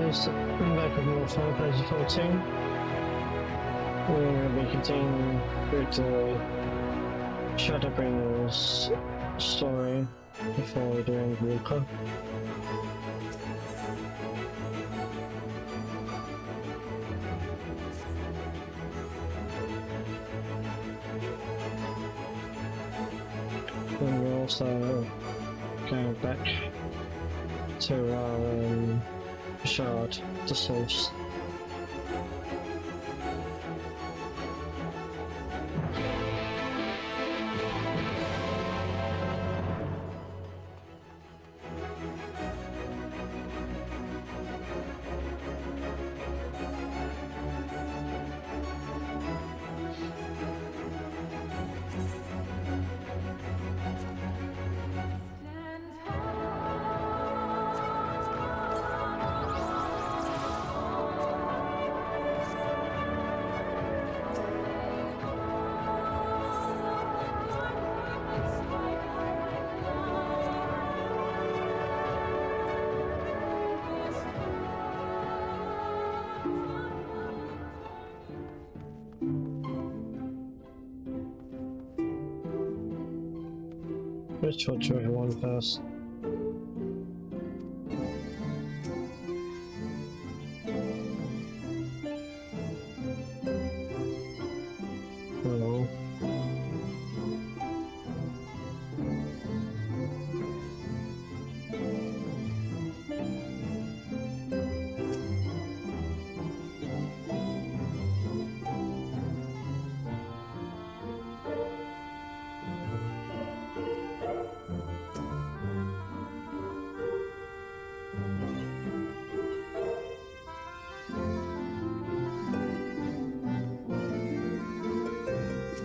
guys, I'm back with more Final Fantasy 14. We're going to be continuing with the Shadowbringers story before we do end Walker. And we're also going back to our shard, the source. Let's talk to everyone first. Hello.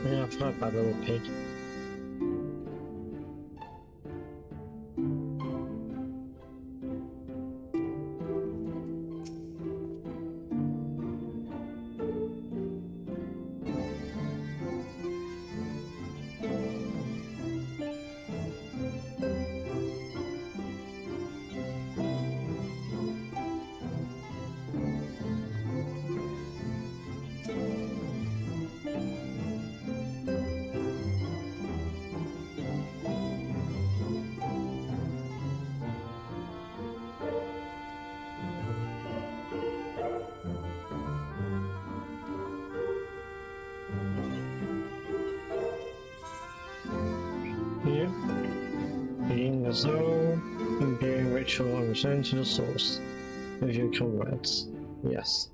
Yeah, I forgot about little pig. Here, being the soul, imbuing ritual and return to the source with your comrades. Yes.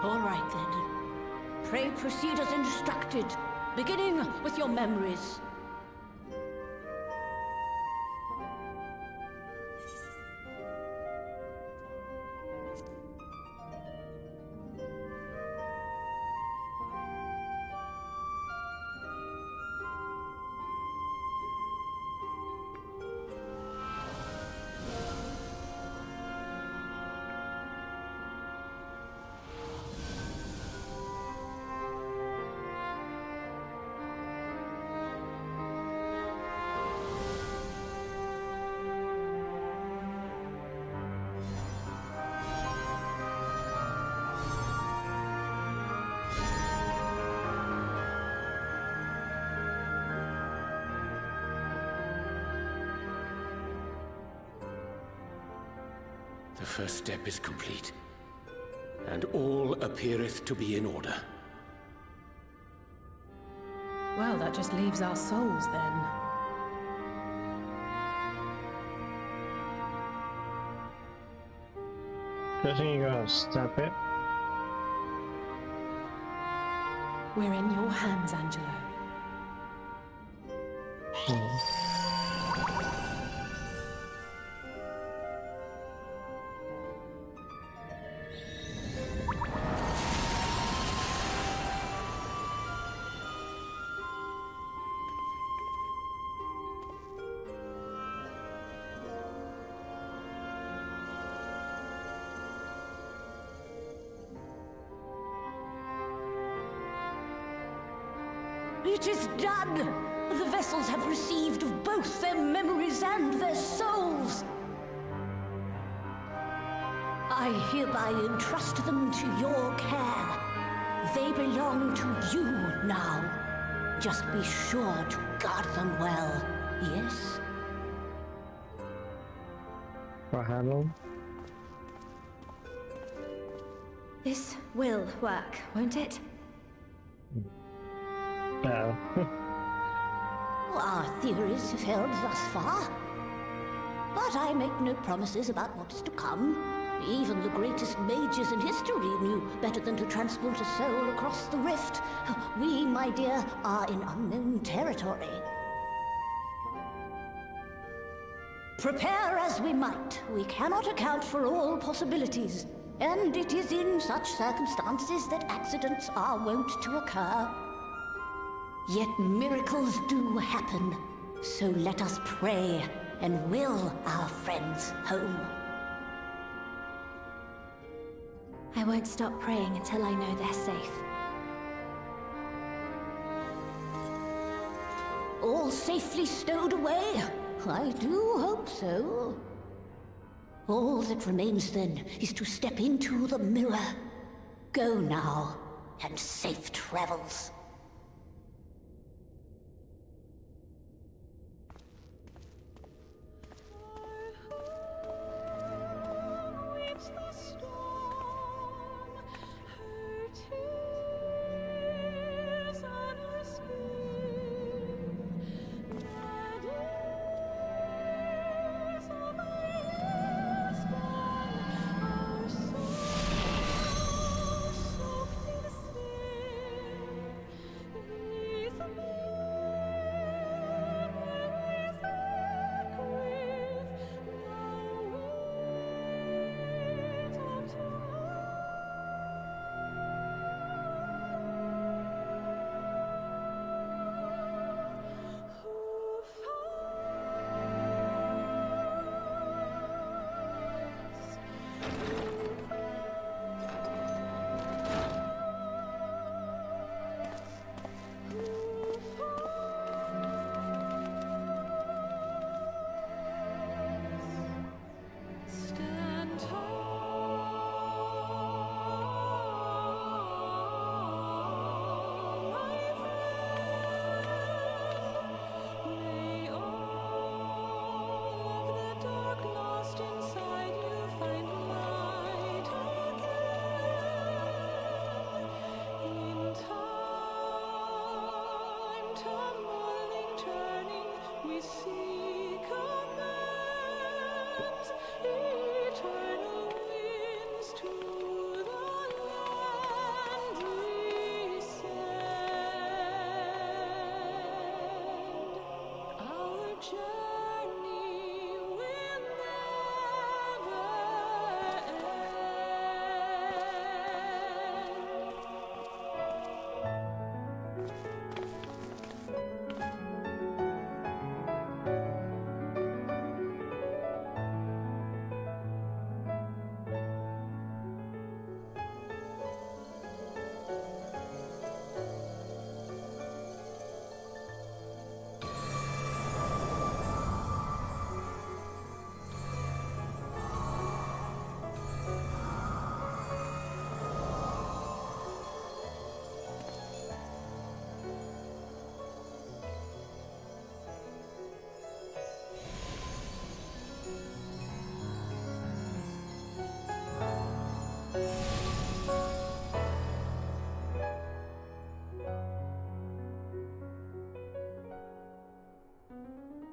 All right then. Pray proceed as instructed, beginning with your memories. The first step is complete, and all appeareth to be in order. Well, that just leaves our souls then. I think you gotta stop it. We're in your hands, Angelo. It is done! The vessels have received of both their memories and their souls. I hereby entrust them to your care. They belong to you now. Just be sure to guard them well, yes? What happened? This will work, won't it? No. Our theories have held thus far. But I make no promises about what is to come. Even the greatest mages in history knew better than to transport a soul across the rift. We, my dear, are in unknown territory. Prepare as we might, we cannot account for all possibilities. And it is in such circumstances that accidents are wont to occur. Yet miracles do happen. So let us pray and will our friends home. I won't stop praying until I know they're safe. All safely stowed away? I do hope so. All that remains then is to step into the mirror. Go now, and safe travels.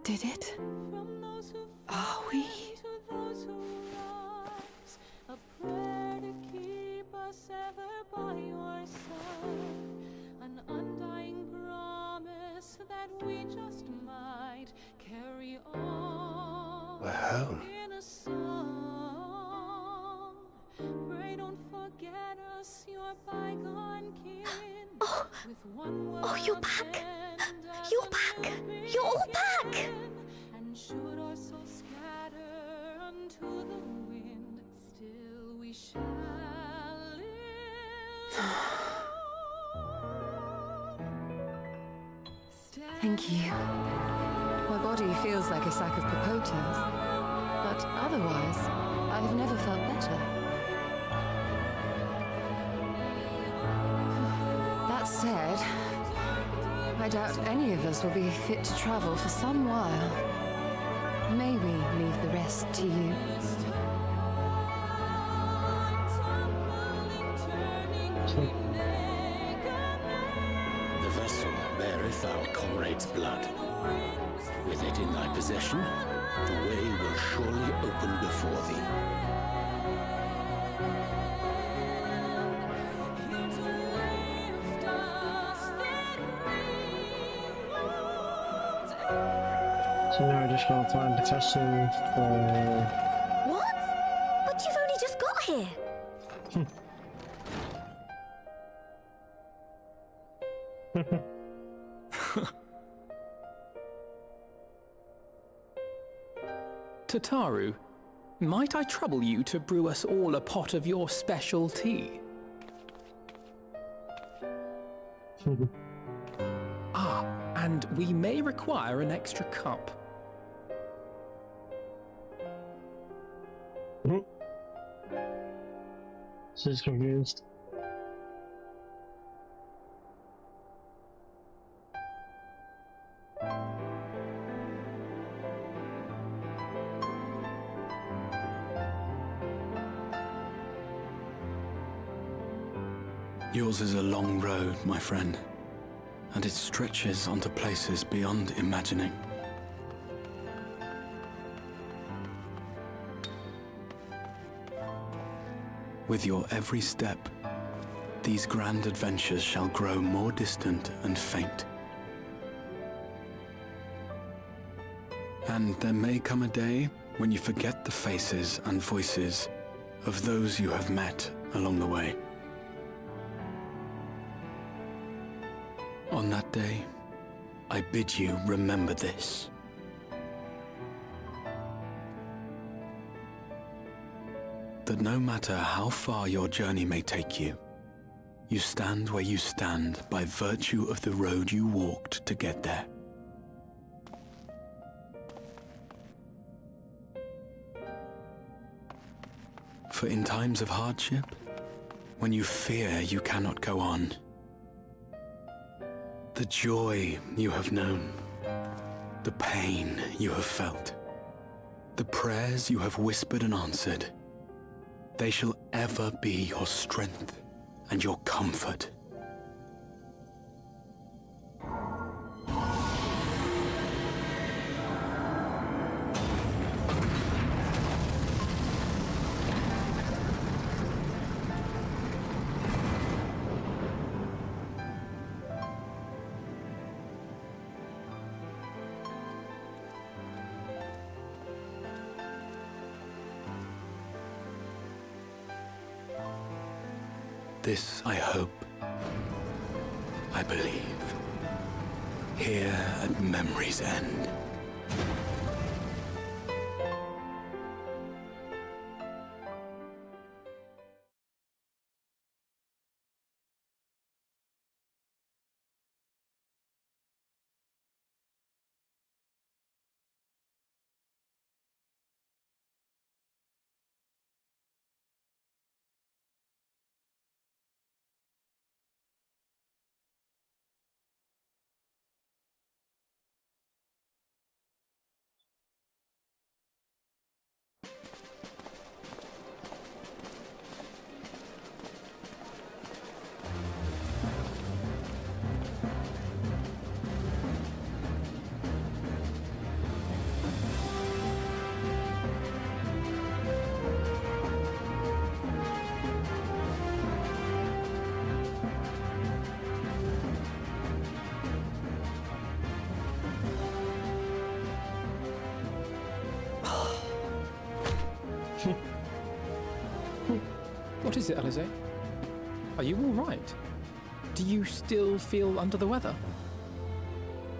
Did it? Are we? A prayer to keep us ever by your side, an undying promise that we just might carry on. We're home. In a song, pray don't forget us, your bygone kin. With one word you're back. and You're back. You're all back. And should our souls scatter unto the wind, still we shall live on. Thank you. My body feels like a sack of popotas, but otherwise, I have never felt better. That said, I doubt any of us will be fit to travel for some while. Maybe leave the rest to you. The vessel beareth our comrade's blood. With it in thy possession, the way will surely open before thee. So now I just gotta find the vessel for... What? But you've only just got here. Tataru, might I trouble you to brew us all a pot of your special tea? And we may require an extra cup. She's confused. Yours is a long road, my friend, and it stretches onto places beyond imagining. With your every step, these grand adventures shall grow more distant and faint. And there may come a day when you forget the faces and voices of those you have met along the way. On that day, I bid you remember this. That no matter how far your journey may take you, you stand where you stand by virtue of the road you walked to get there. For in times of hardship, when you fear you cannot go on, the joy you have known, the pain you have felt, the prayers you have whispered and answered, they shall ever be your strength and your comfort. This I hope, I believe, here at memory's end. What is it, Alize? Are you all right? Do you still feel under the weather?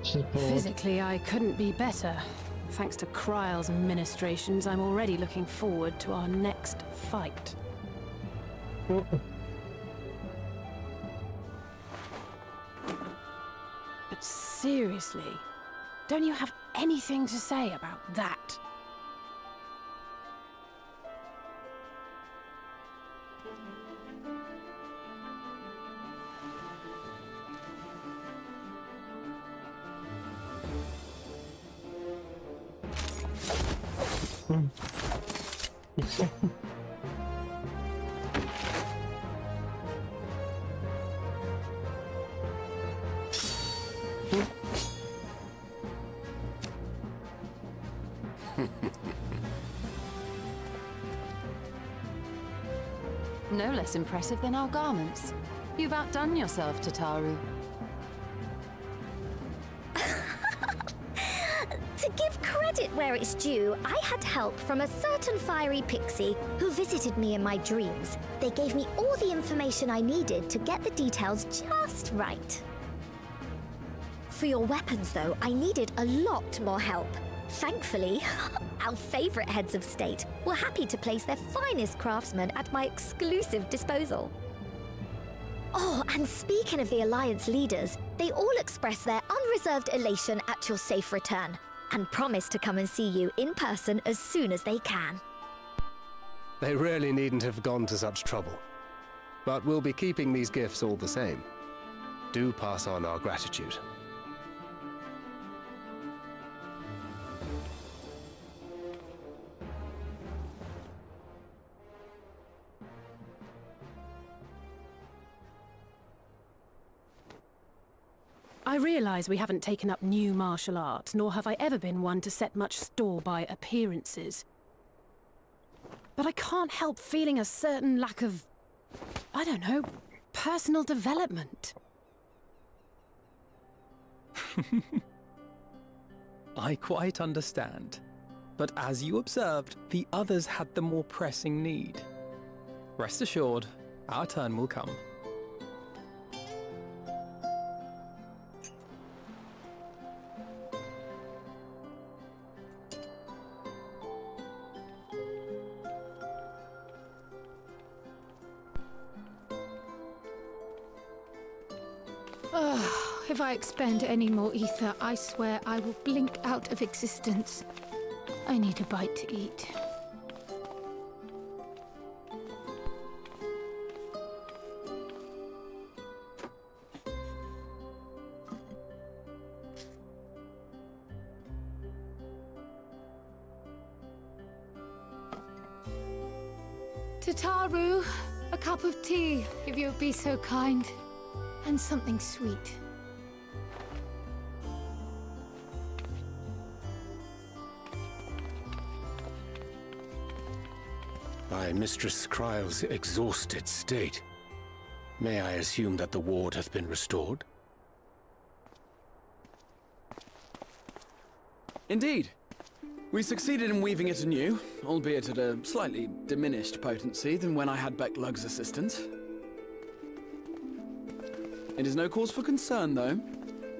She's bored. Physically, I couldn't be better. Thanks to Kryle's ministrations, I'm already looking forward to our next fight. But Seriously? Don't you have anything to say about that? No less impressive than our garments. You've outdone yourself, Tataru. To give credit where it's due, I had help from a certain fiery pixie who visited me in my dreams. They gave me all the information I needed to get the details just right. For your weapons, though, I needed a lot more help. Thankfully, our favorite heads of state were happy to place their finest craftsmen at my exclusive disposal. Oh, and speaking of the Alliance leaders, they all expressed their unreserved elation at your safe return, and promise to come and see you in person as soon as they can. They really needn't have gone to such trouble. But we'll be keeping these gifts all the same. Do pass on our gratitude. I realise we haven't taken up new martial arts, nor have I ever been one to set much store by appearances. But I can't help feeling a certain lack of, I don't know, personal development. I quite understand. But as you observed, the others had the more pressing need. Rest assured, our turn will come. If I expend any more ether, I swear I will blink out of existence. I need a bite to eat. Tataru, a cup of tea, if you'd be so kind. And something sweet. By Mistress Kryle's exhausted state, may I assume that the ward hath been restored? Indeed. We succeeded in weaving it anew, albeit at a slightly diminished potency than when I had Becklug's assistance. It is no cause for concern, though.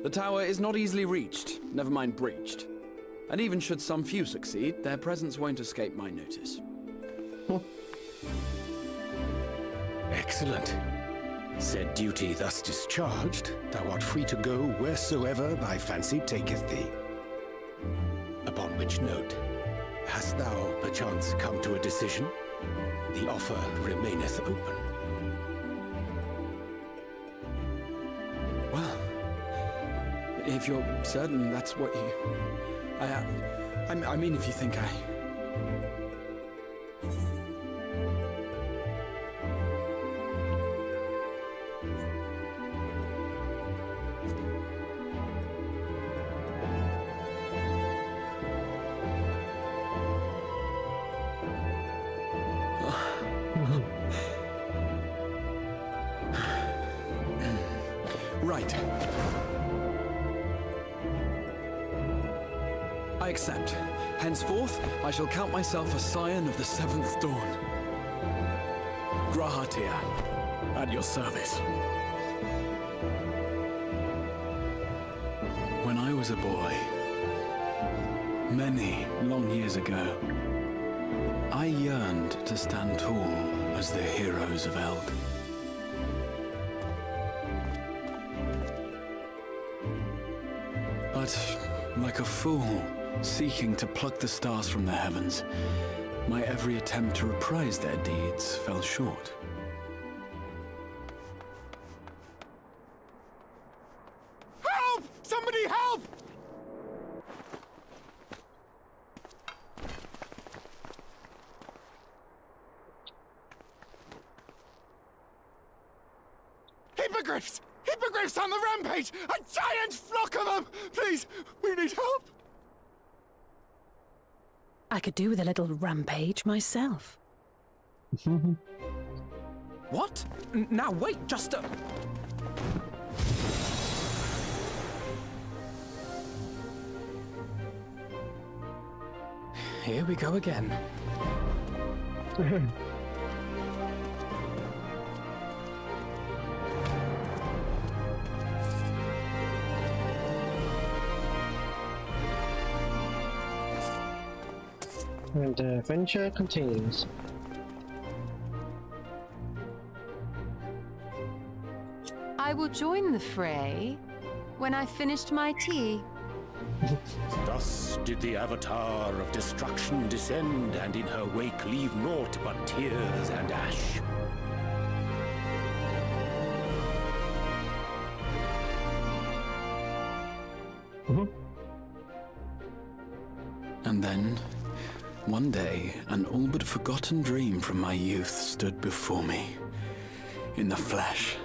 The tower is not easily reached, never mind breached. And even should some few succeed, their presence won't escape my notice. Excellent. Said duty thus discharged, thou art free to go wheresoever thy fancy taketh thee. Upon which note, hast thou perchance come to a decision? The offer remaineth open. Well, if you're certain that's what you... I mean, if you think I... Right. I accept. Henceforth, I shall count myself a scion of the seventh dawn. Grahatia, at your service. When I was a boy, many long years ago, I yearned to stand tall as the heroes of Eld. But, like a fool, seeking to pluck the stars from the heavens, my every attempt to reprise their deeds fell short. Help! Somebody help! Hippogriffs! Hippogriffs on the rampage! A giant flock of them! Please, we need help! I could do with a little rampage myself. What? Now wait, just a... Here we go again. And the adventure continues. I will join the fray when I finished my tea. Thus did the Avatar of Destruction descend, and in her wake leave naught but tears and ash. And then, one day, an all but forgotten dream from my youth stood before me, in the flesh.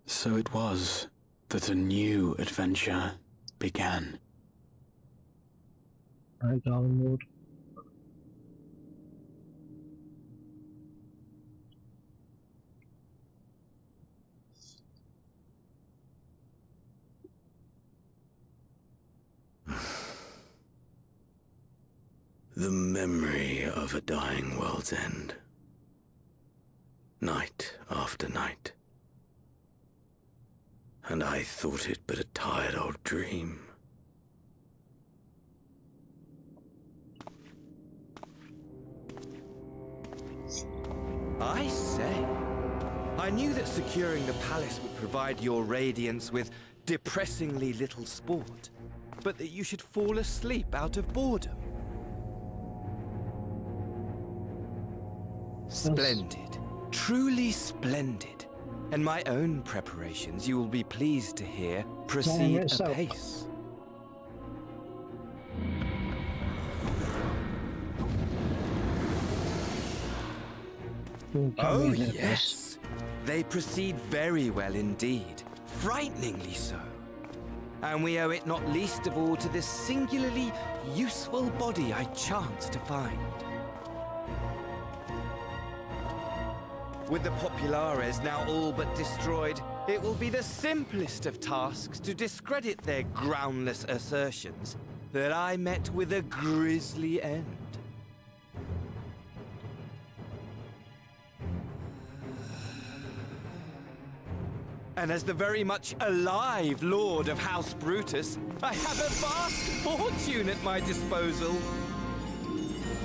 So it was that a new adventure began. I download. The memory of a dying world's end. Night after night. And I thought it but a tired old dream. I say, I knew that securing the palace would provide your radiance with depressingly little sport, but that you should fall asleep out of boredom. Splendid. Truly splendid. And my own preparations, you will be pleased to hear, proceed apace. Oh, yes. They proceed very well indeed. Frighteningly so. And we owe it not least of all to this singularly useful body I chanced to find. With the Populares now all but destroyed, it will be the simplest of tasks to discredit their groundless assertions that I met with a grisly end. And as the very much alive Lord of House Brutus, I have a vast fortune at my disposal.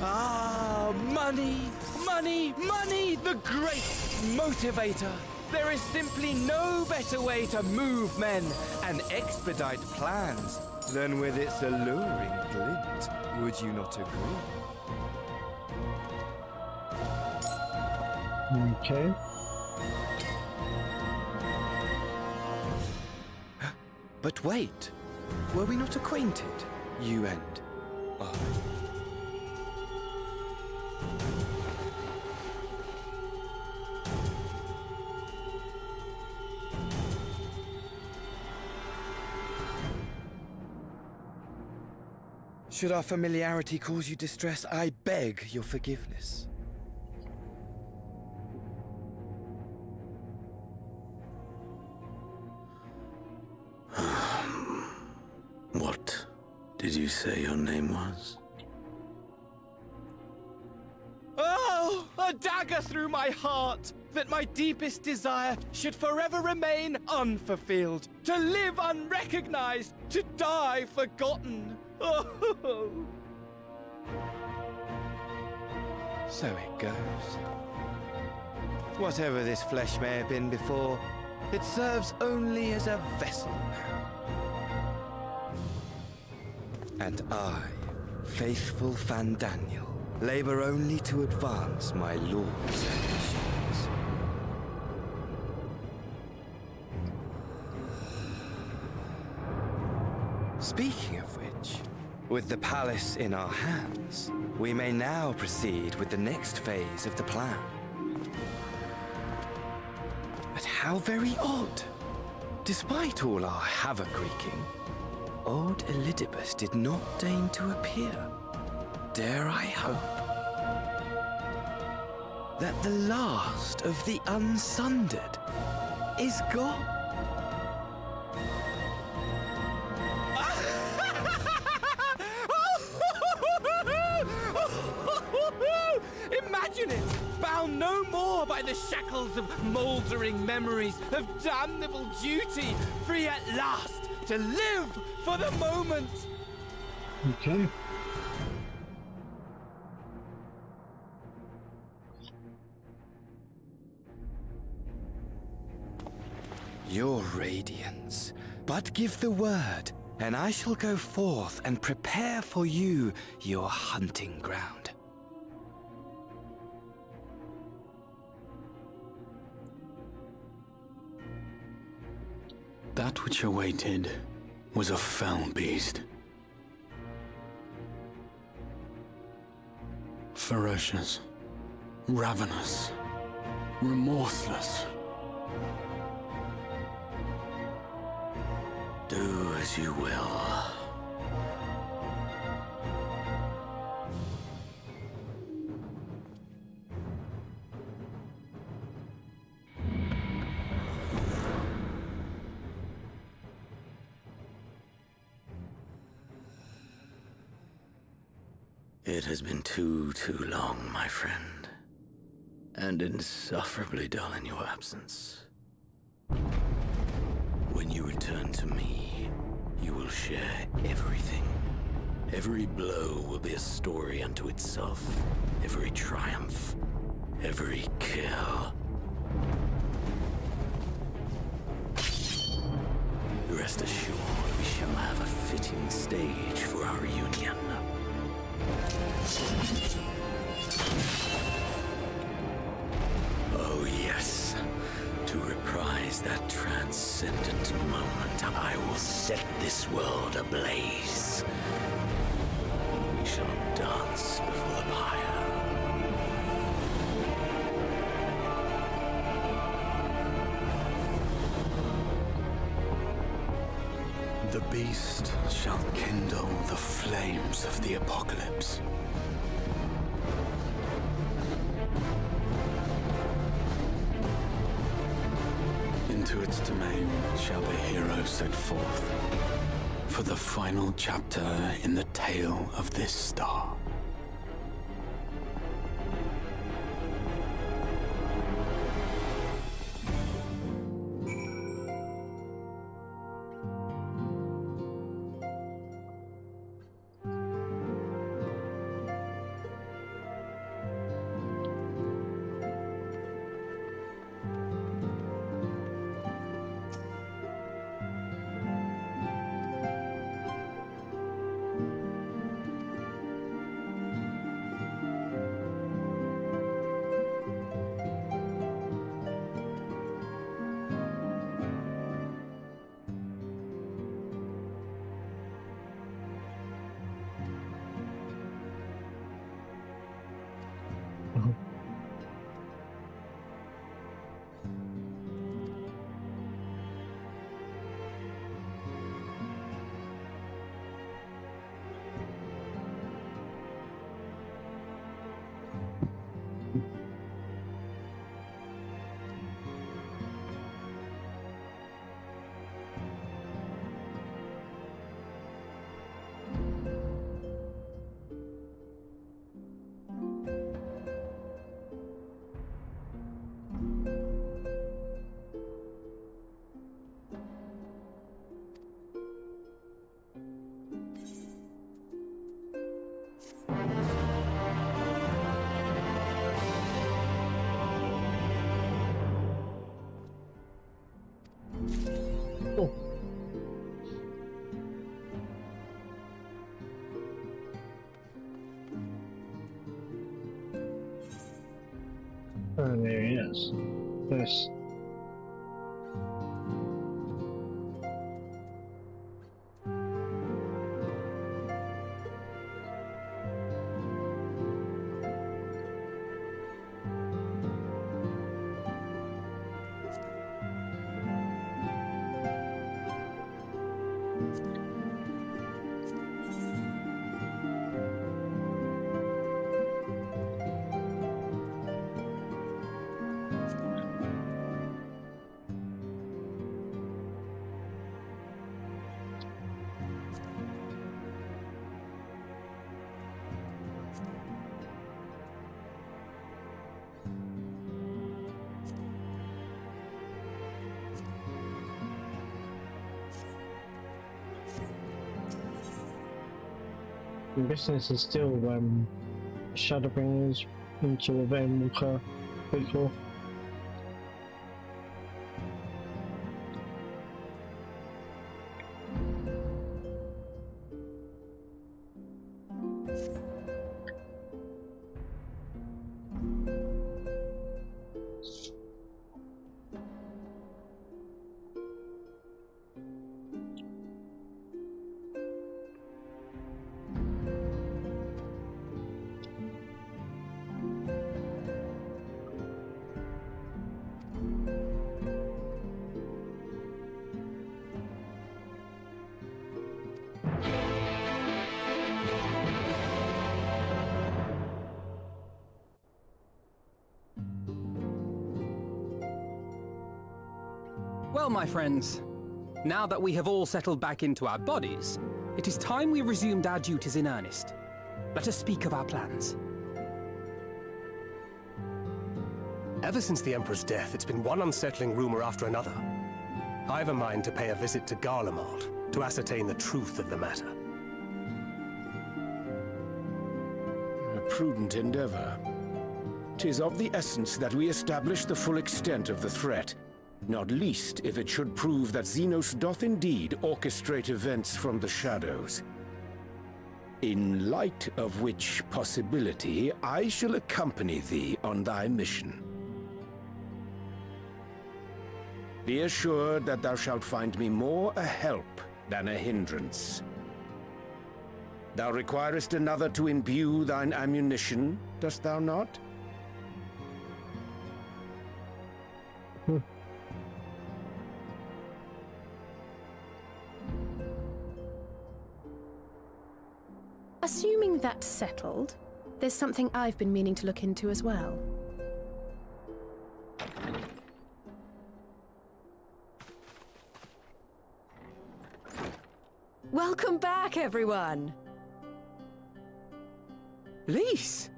Ah, money, money, money, the great motivator. There is simply no better way to move men and expedite plans than with its alluring glint. Would you not agree? Okay. But wait, were we not acquainted, you and I? Should our familiarity cause you distress, I beg your forgiveness. did you say your name was? Oh, a dagger through my heart, that my deepest desire should forever remain unfulfilled, to live unrecognized, to die forgotten. Oh. So it goes. Whatever this flesh may have been before, it serves only as a vessel now. And I, faithful Fandaniel, labor only to advance my lord's ambitions. Speaking of which, with the palace in our hands, we may now proceed with the next phase of the plan. But how very odd! Despite all our havoc-wreaking, old Elidibus did not deign to appear. Dare I hope that the last of the Unsundered is gone? Imagine it! Bound no more by the shackles of mouldering memories of damnable duty, free at last to live for the moment! Okay. Your radiance, but give the word, and I shall go forth and prepare for you your hunting ground. That which awaited was a fell beast. Ferocious, ravenous, remorseless. Do as you will. It has been too long, my friend, and insufferably dull in your absence. When you return to me, you will share everything. Every blow will be a story unto itself. Every triumph, every kill. Rest assured, we shall have a fitting stage for our union. Oh yes. To reprise that transcendent moment, I will set this world ablaze. And we shall dance before the pyre. The beast shall kindle the flames of the apocalypse. Into its domain shall the hero set forth for the final chapter in the tale of this star. Oh, there he is. Yes. I'm guessing this is still Shadowbringers into a Walker prequel. Well, my friends, now that we have all settled back into our bodies, it is time we resumed our duties in earnest. Let us speak of our plans. Ever since the Emperor's death, it's been one unsettling rumor after another. I have a mind to pay a visit to Garlemald to ascertain the truth of the matter. A prudent endeavor. 'Tis of the essence that we establish the full extent of the threat, not least if it should prove that Xenos doth indeed orchestrate events from the shadows. In light of which possibility, I shall accompany thee on thy mission. Be assured that thou shalt find me more a help than a hindrance. Thou requirest another to imbue thine ammunition, dost thou not? Assuming that's settled, there's something I've been meaning to look into as well. Welcome back, everyone! Lise!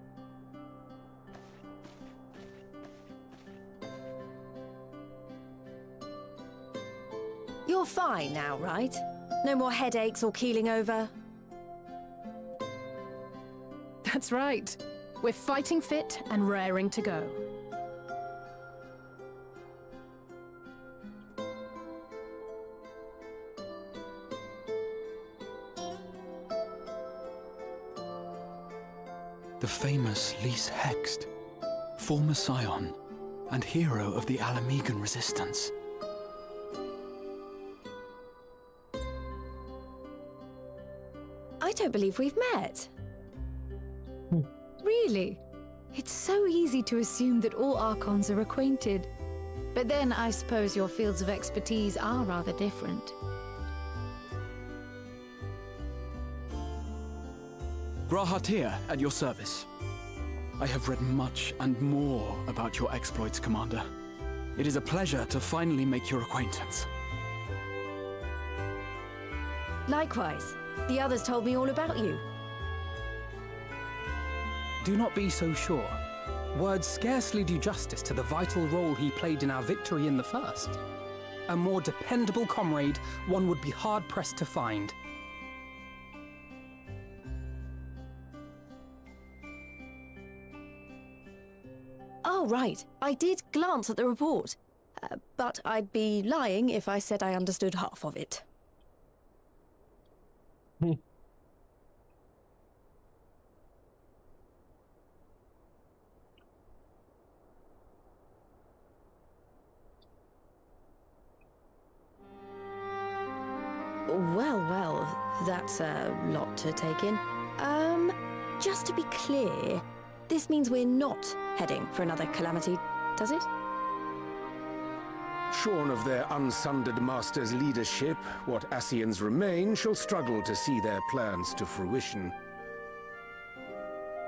You're fine now, right? No more headaches or keeling over? That's right. We're fighting fit and raring to go. The famous Lise Hext, former scion and hero of the Alamegan resistance. I don't believe we've met. Really? It's so easy to assume that all Archons are acquainted. But then I suppose your fields of expertise are rather different. Grahatir, at your service. I have read much and more about your exploits, Commander. It is a pleasure to finally make your acquaintance. Likewise. The others told me all about you. Do not be so sure. Words scarcely do justice to the vital role he played in our victory in the first. A more dependable comrade one would be hard-pressed to find. Oh, right. I did glance at the report. But I'd be lying if I said I understood half of it. Well, that's a lot to take in. Just to be clear, this means we're not heading for another calamity, does it? Shorn of their unsundered master's leadership, what Ascians remain shall struggle to see their plans to fruition.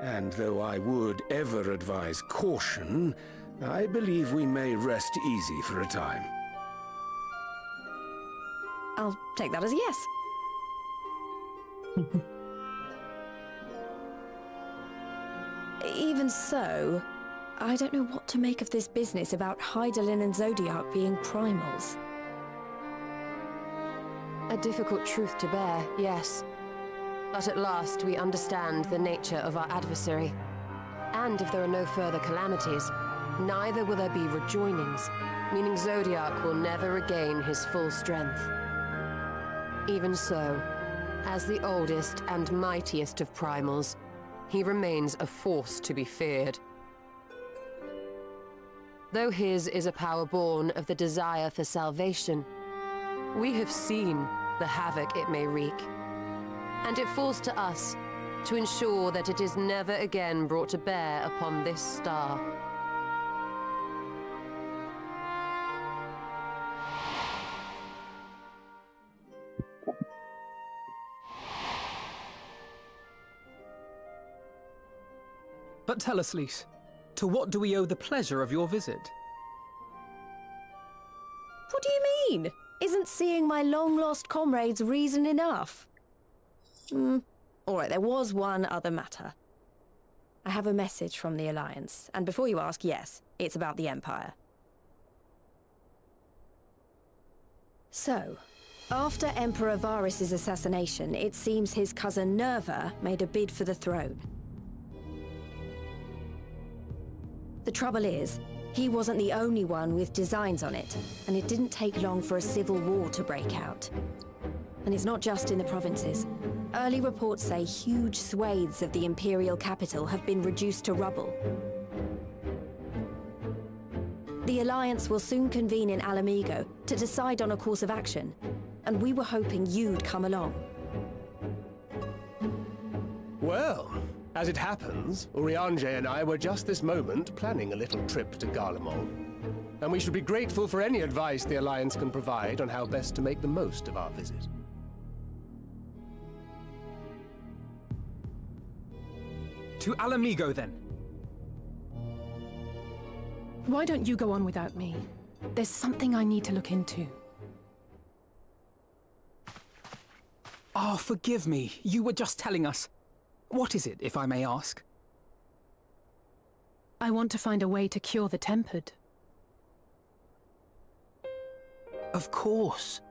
And though I would ever advise caution, I believe we may rest easy for a time. I'll take that as a yes. Even so, I don't know what to make of this business about Hydaelyn and Zodiac being primals. A difficult truth to bear, yes. But at last we understand the nature of our adversary. And if there are no further calamities, neither will there be rejoinings, meaning Zodiac will never regain his full strength. Even so, as the oldest and mightiest of primals, he remains a force to be feared. Though his is a power born of the desire for salvation, we have seen the havoc it may wreak. And it falls to us to ensure that it is never again brought to bear upon this star. But tell us, Lys, to what do we owe the pleasure of your visit? What do you mean? Isn't seeing my long-lost comrades reason enough? All right, there was one other matter. I have a message from the Alliance, and before you ask, yes, it's about the Empire. So, after Emperor Varys' assassination, it seems his cousin Nerva made a bid for the throne. The trouble is, he wasn't the only one with designs on it, and it didn't take long for a civil war to break out. And it's not just in the provinces. Early reports say huge swathes of the Imperial capital have been reduced to rubble. The Alliance will soon convene in Alamigo to decide on a course of action, and we were hoping you'd come along. Well, as it happens, Urianger and I were just this moment planning a little trip to Garlemald. And we should be grateful for any advice the Alliance can provide on how best to make the most of our visit. To Alamigo, then. Why don't you go on without me? There's something I need to look into. Oh, forgive me. You were just telling us. What is it, if I may ask? I want to find a way to cure the Tempered. Of course.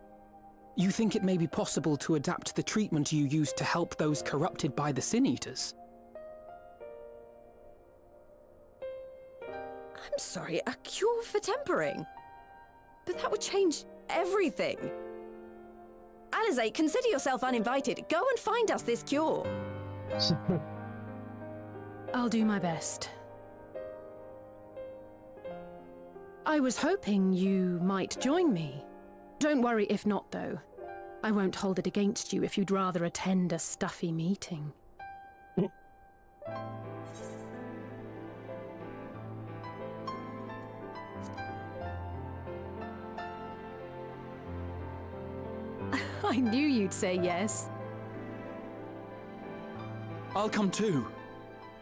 You think it may be possible to adapt the treatment you used to help those corrupted by the Sin Eaters? I'm sorry, a cure for tempering? But that would change everything. Alizé, consider yourself uninvited. Go and find us this cure. I'll do my best. I was hoping you might join me. Don't worry if not, though. I won't hold it against you if you'd rather attend a stuffy meeting. I knew you'd say yes. I'll come too.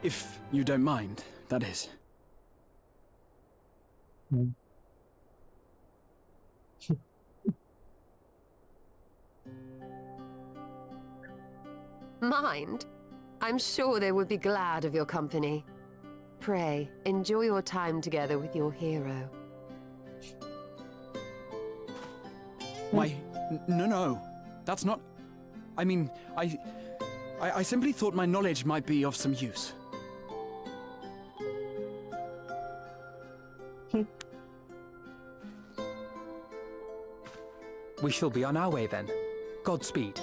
If you don't mind, that is. Mind? I'm sure they would be glad of your company. Pray, enjoy your time together with your hero. No. That's not... I mean, I simply thought my knowledge might be of some use. We shall be on our way then. Godspeed.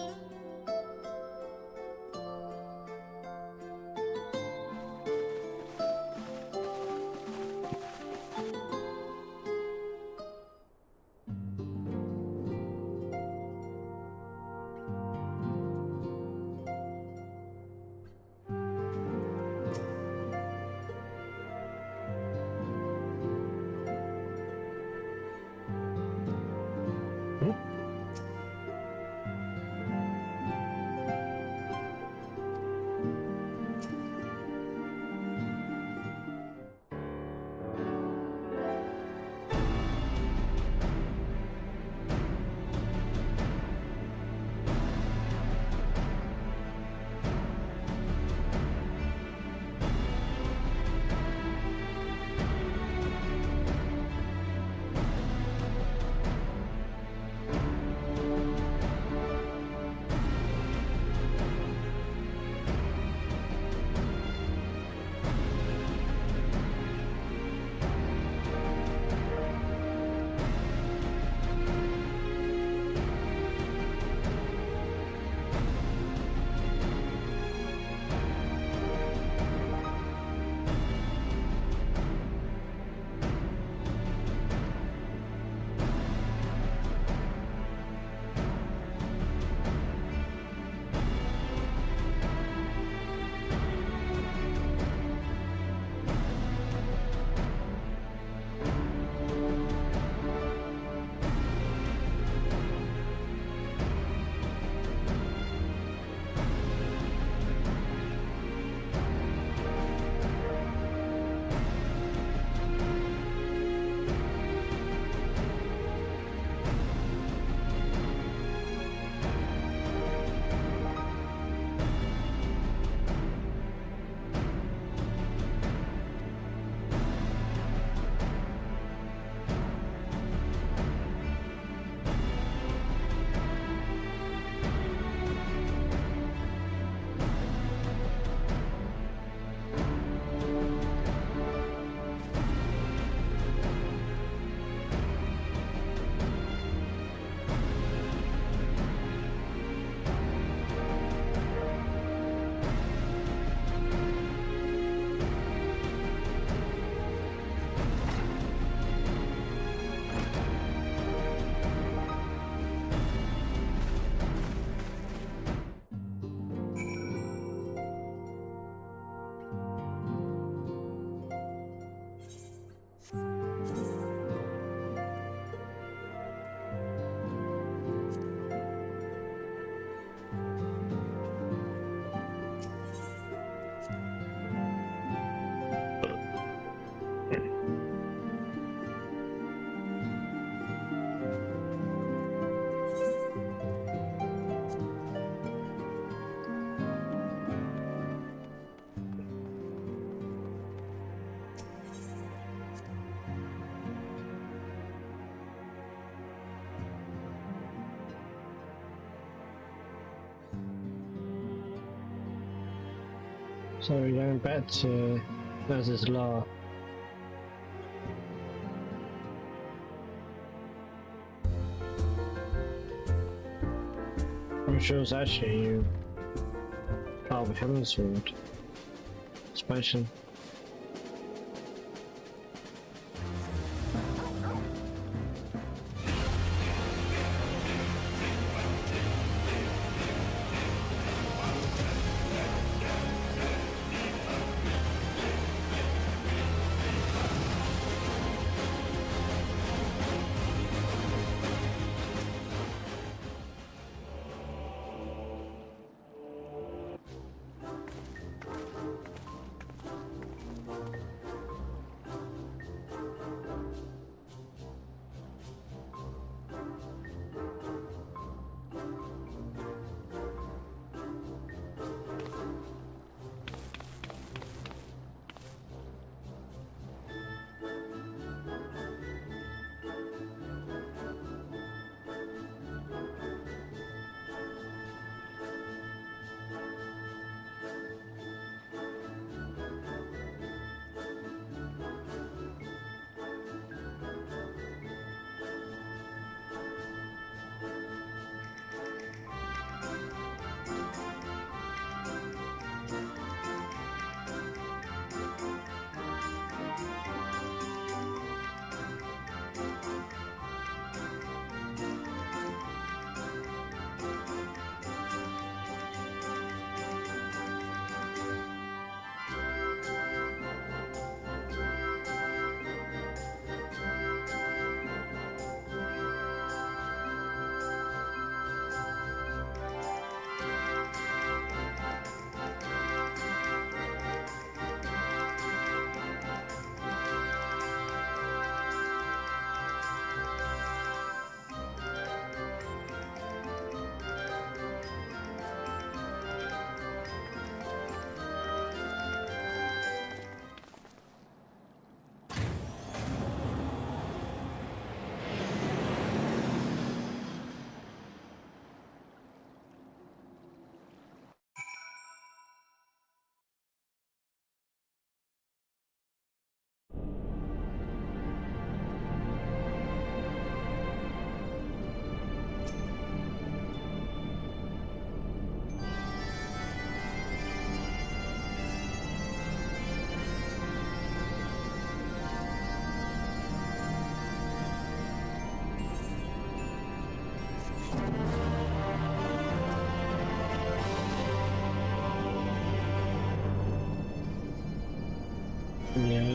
So we're going back to versus law. I'm sure it's actually you. Part of Heaven's Sword. Expansion.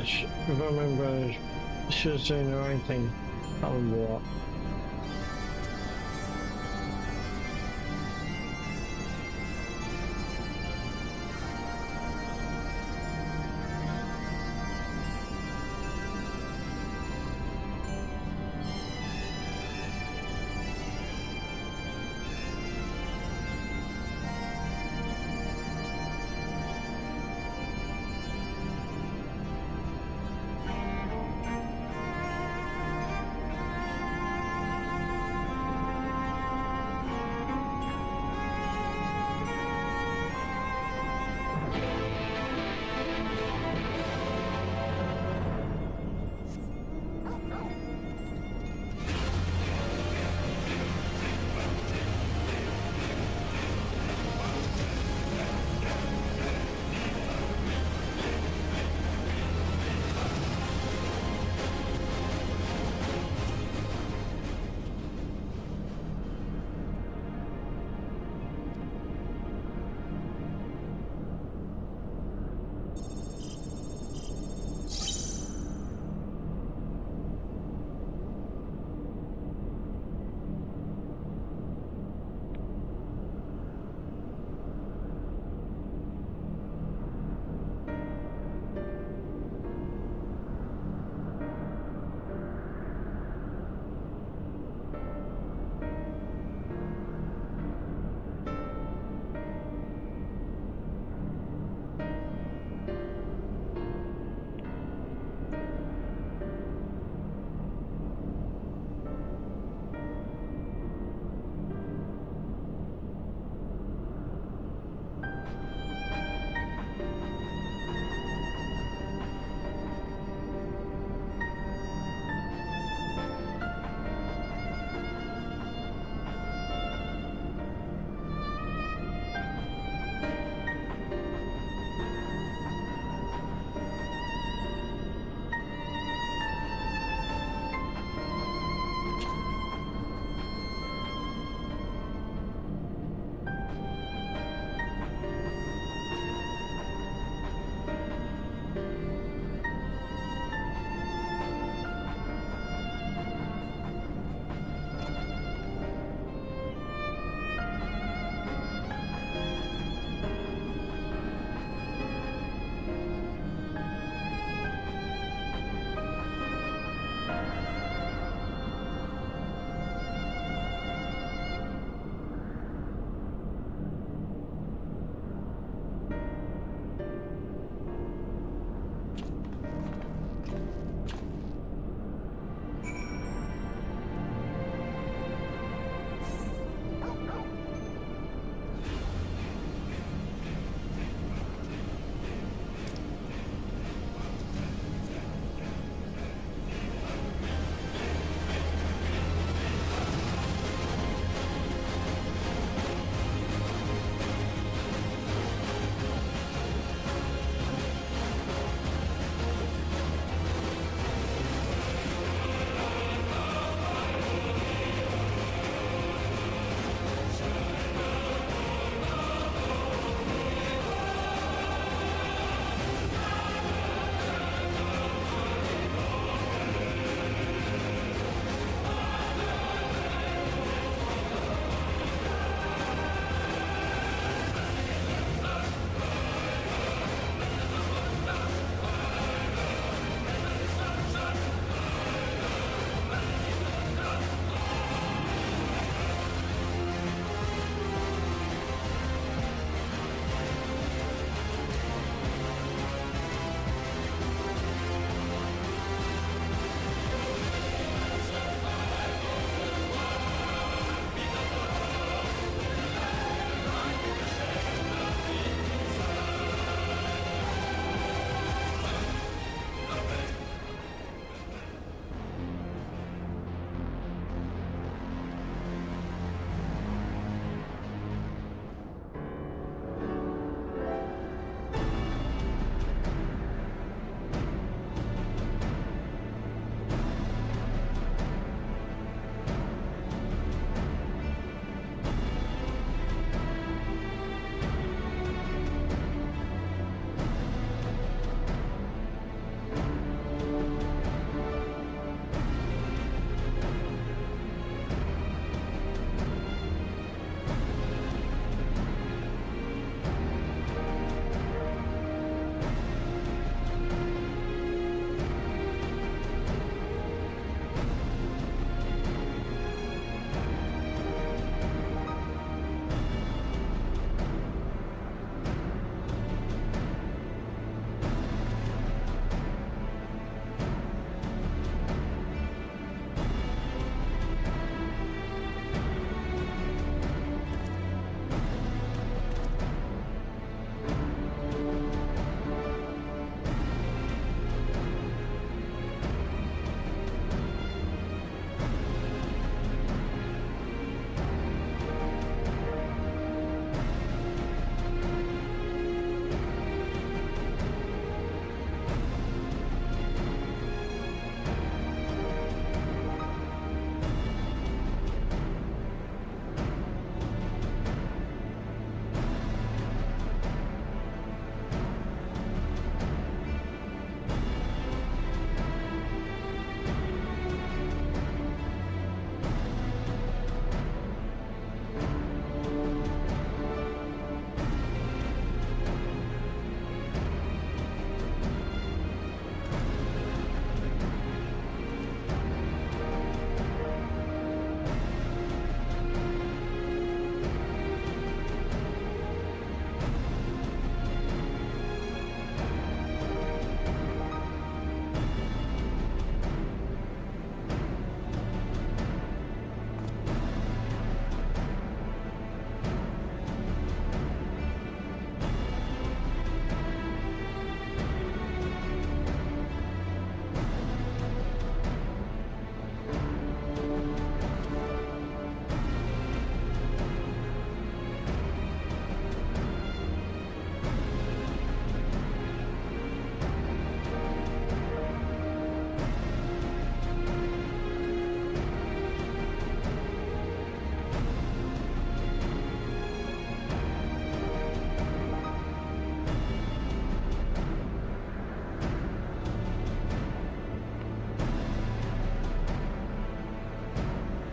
if I remember, she was doing the right thing. I don't remember what.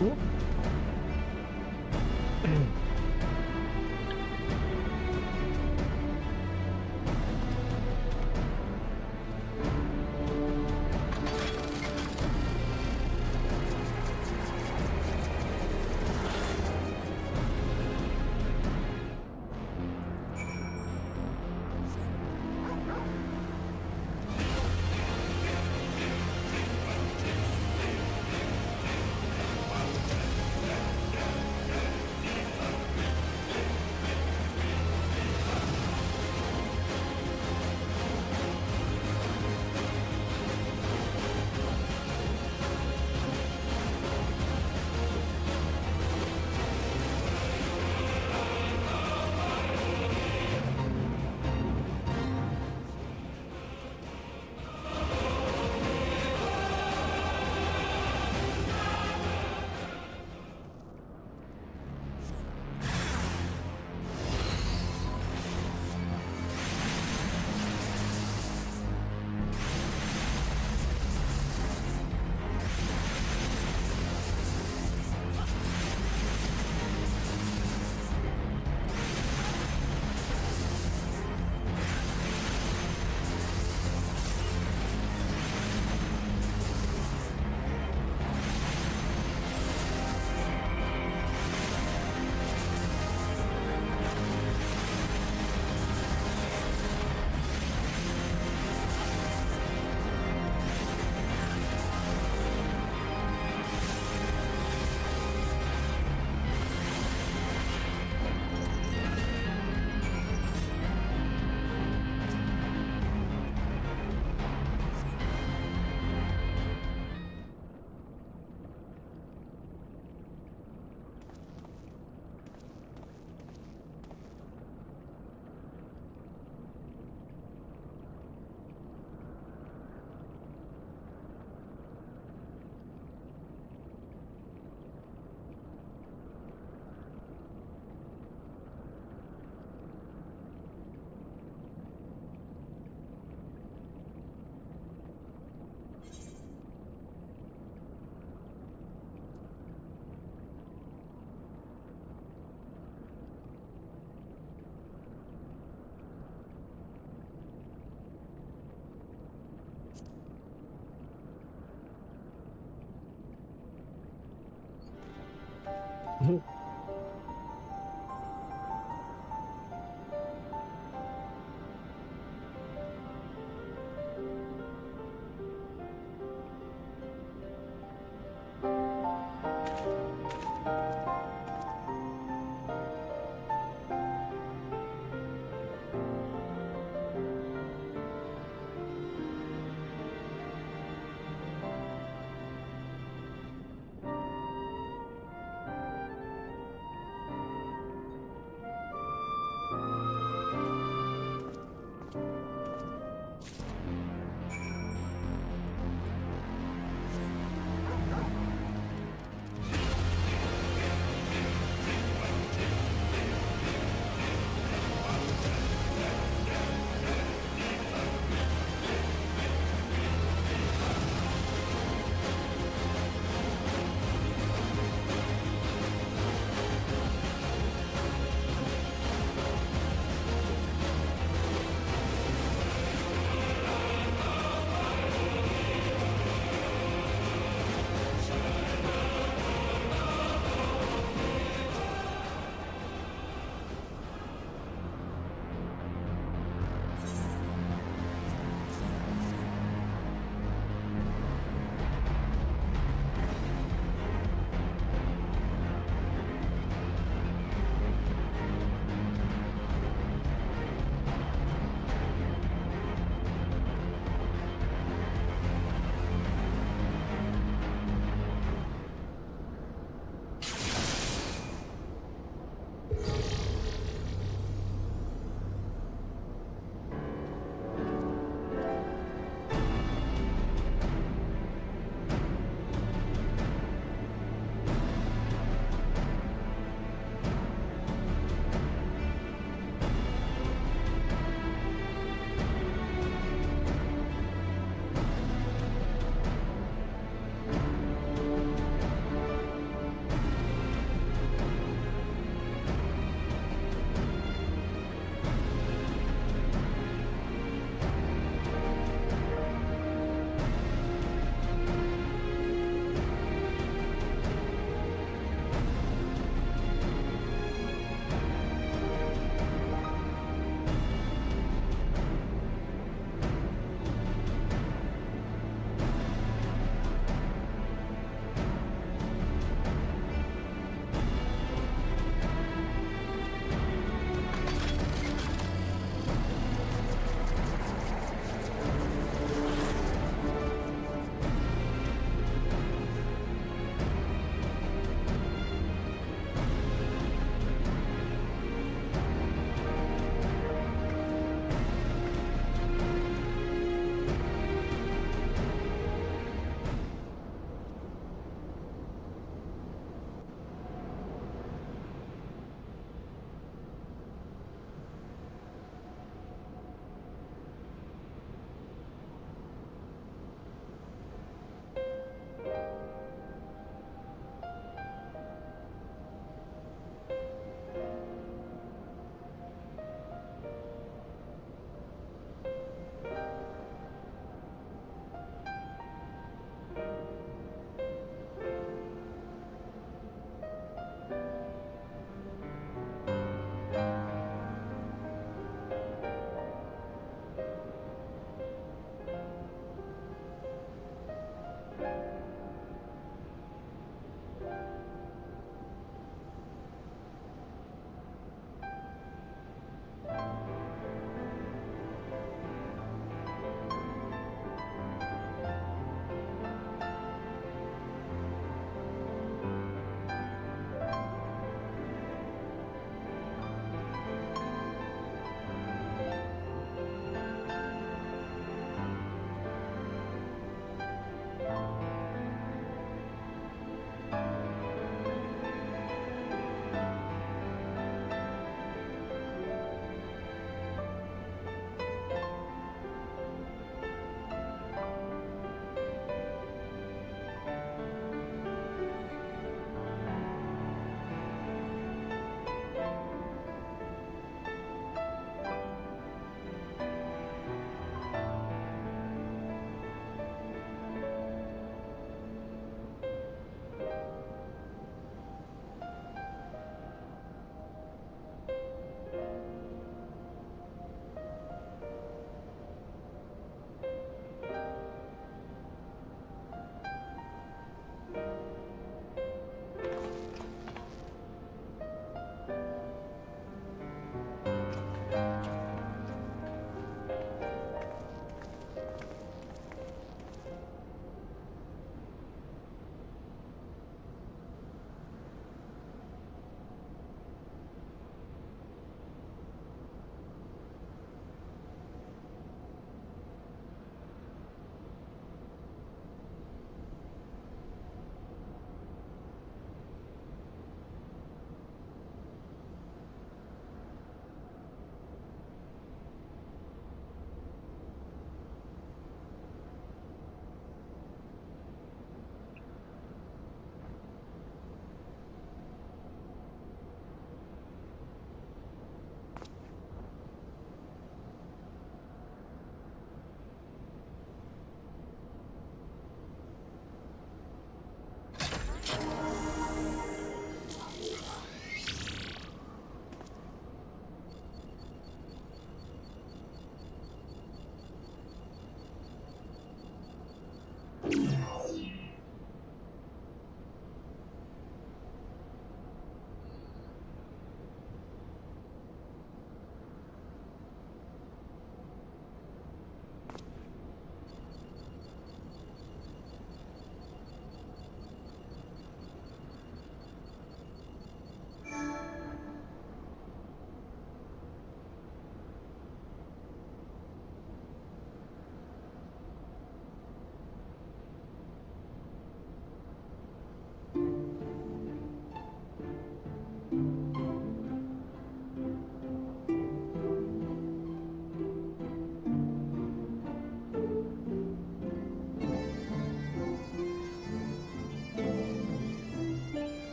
Whoop.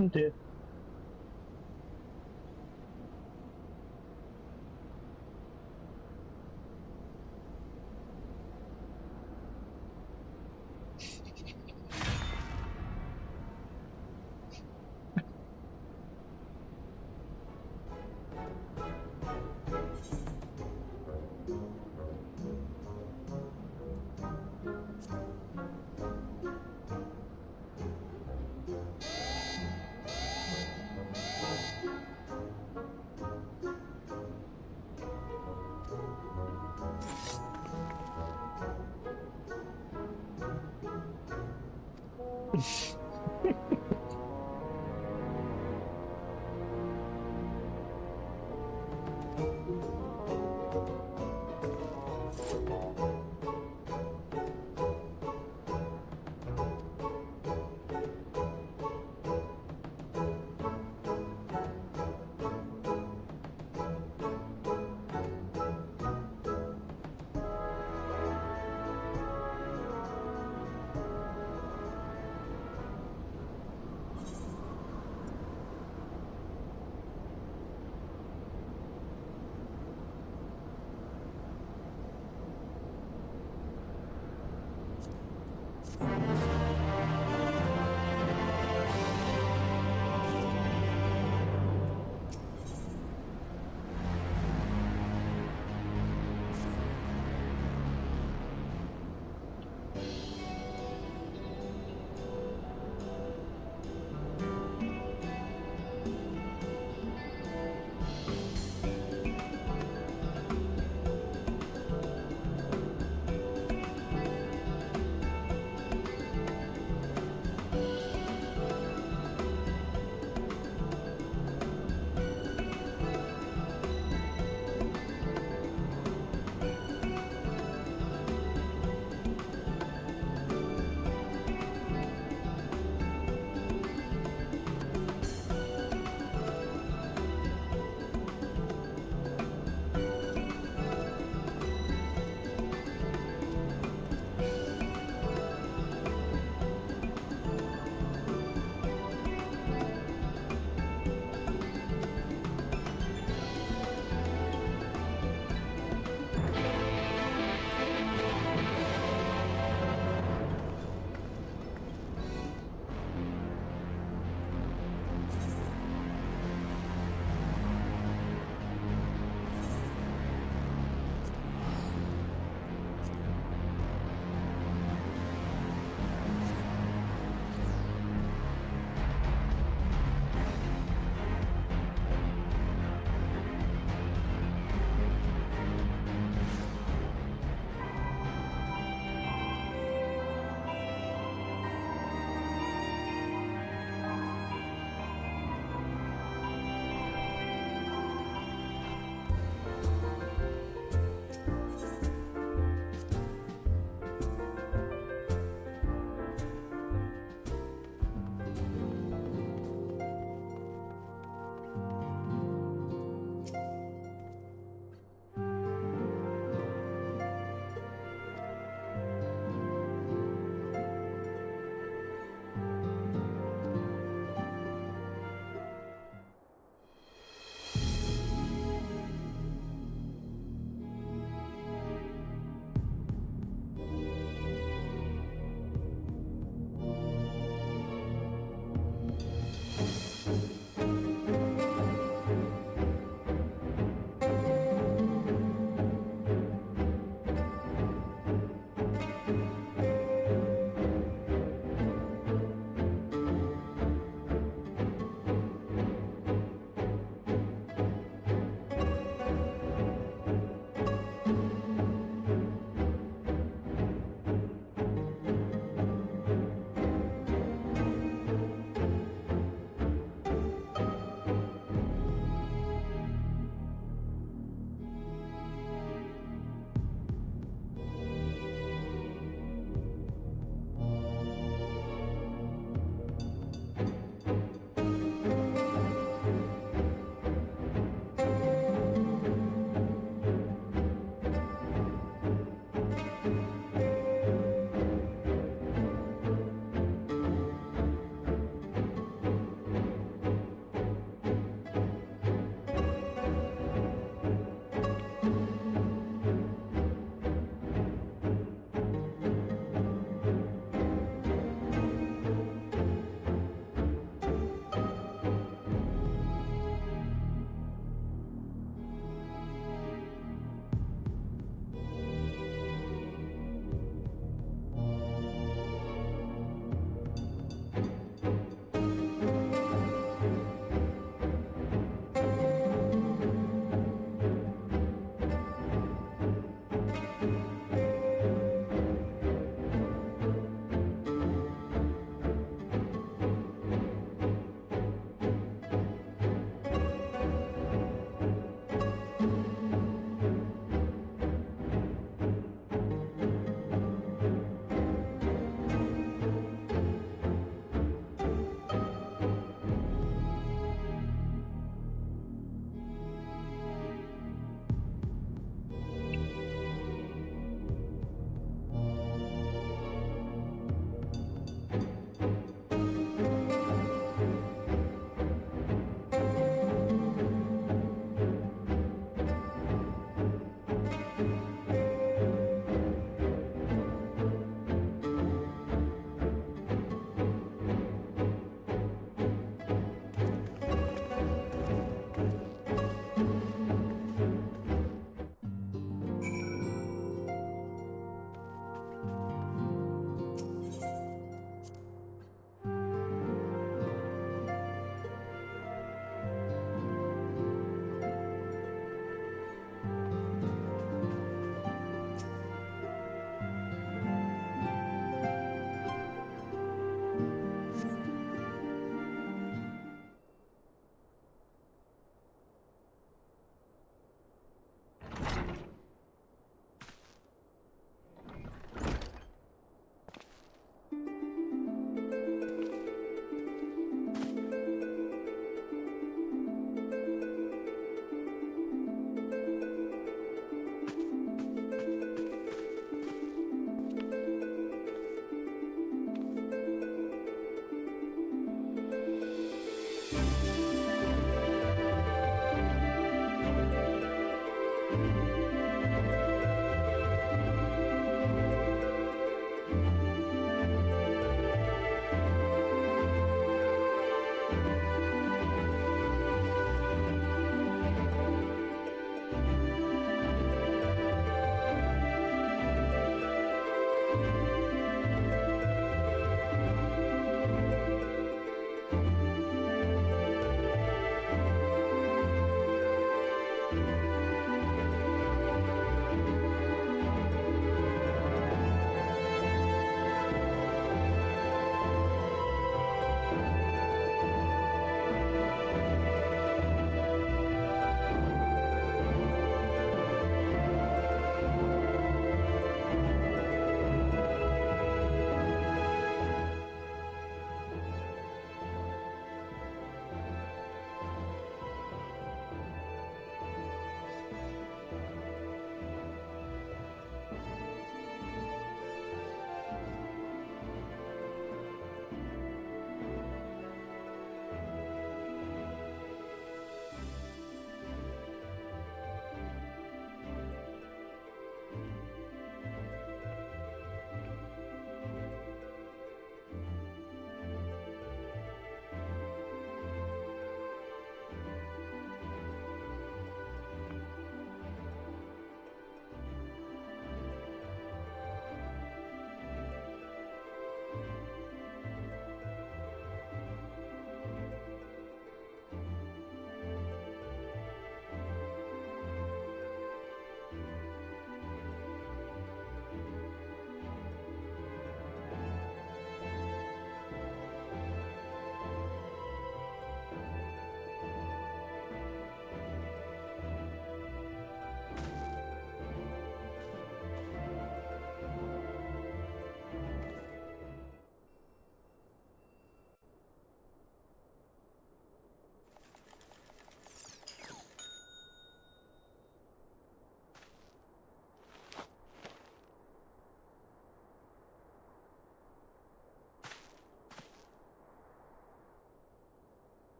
Oh dear.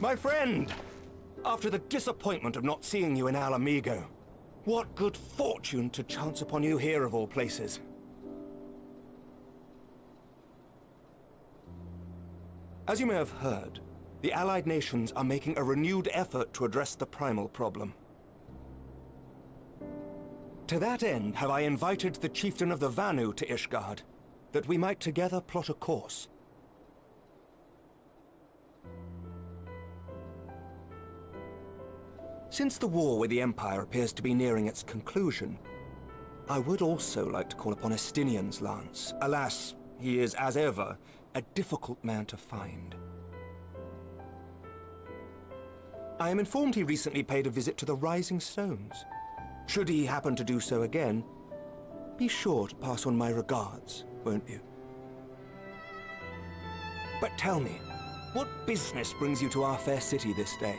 My friend! After the disappointment of not seeing you in Alamigo, what good fortune to chance upon you here of all places. As you may have heard, the Allied nations are making a renewed effort to address the primal problem. To that end, have I invited the chieftain of the Vanu to Ishgard, that we might together plot a course. Since the war with the Empire appears to be nearing its conclusion, I would also like to call upon Estinian's lance. Alas, he is, as ever, a difficult man to find. I am informed he recently paid a visit to the Rising Stones. Should he happen to do so again, be sure to pass on my regards, won't you? But tell me, what business brings you to our fair city this day?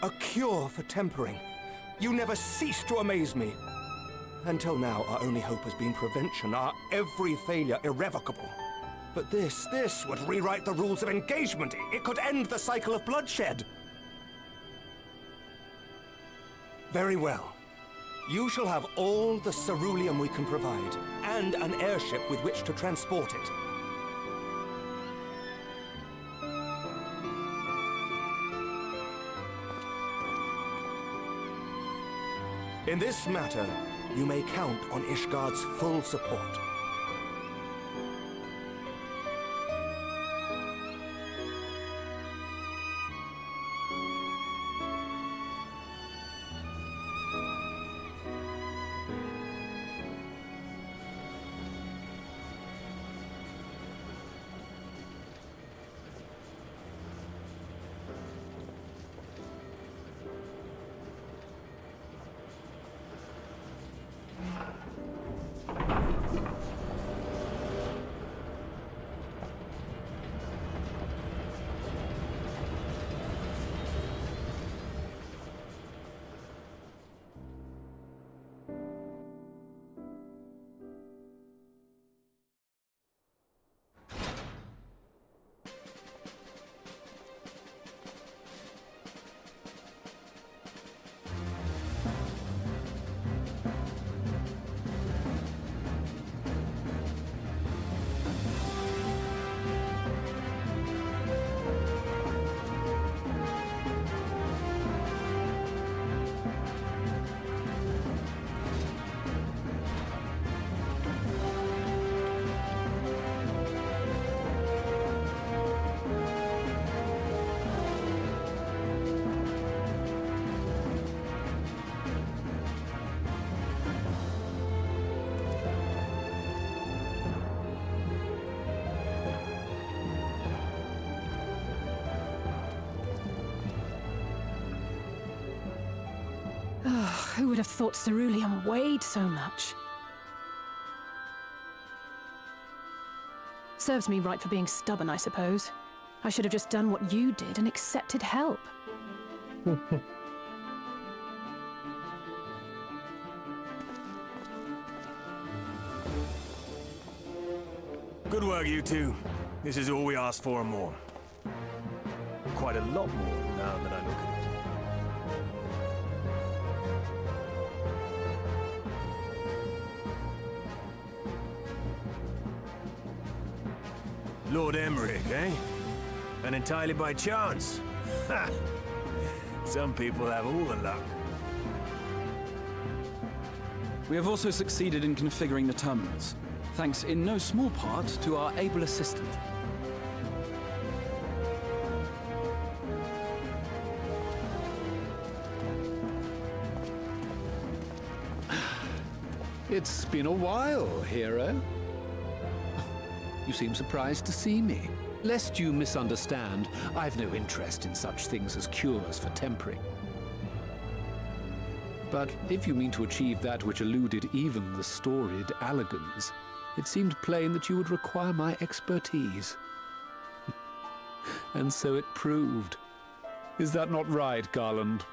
A cure for tempering. You never cease to amaze me. Until now, our only hope has been prevention, our every failure irrevocable. But this would rewrite the rules of engagement. It could end the cycle of bloodshed. Very well. You shall have all the ceruleum we can provide, and an airship with which to transport it. In this matter, you may count on Ishgard's full support. Who would have thought ceruleum weighed so much? Serves me right for being stubborn, I suppose. I should have just done what you did and accepted help. Good work, you two. This is all we asked for and more. Quite a lot more now that I look at it. Lord Emmerich, eh? And entirely by chance. Ha! Some people have all the luck. We have also succeeded in configuring the terminals, thanks in no small part to our able assistant. It's been a while, hero. You seem surprised to see me. Lest you misunderstand, I've no interest in such things as cures for tempering. But if you mean to achieve that which eluded even the storied Allagans, it seemed plain that you would require my expertise. And so it proved. Is that not right, Garland?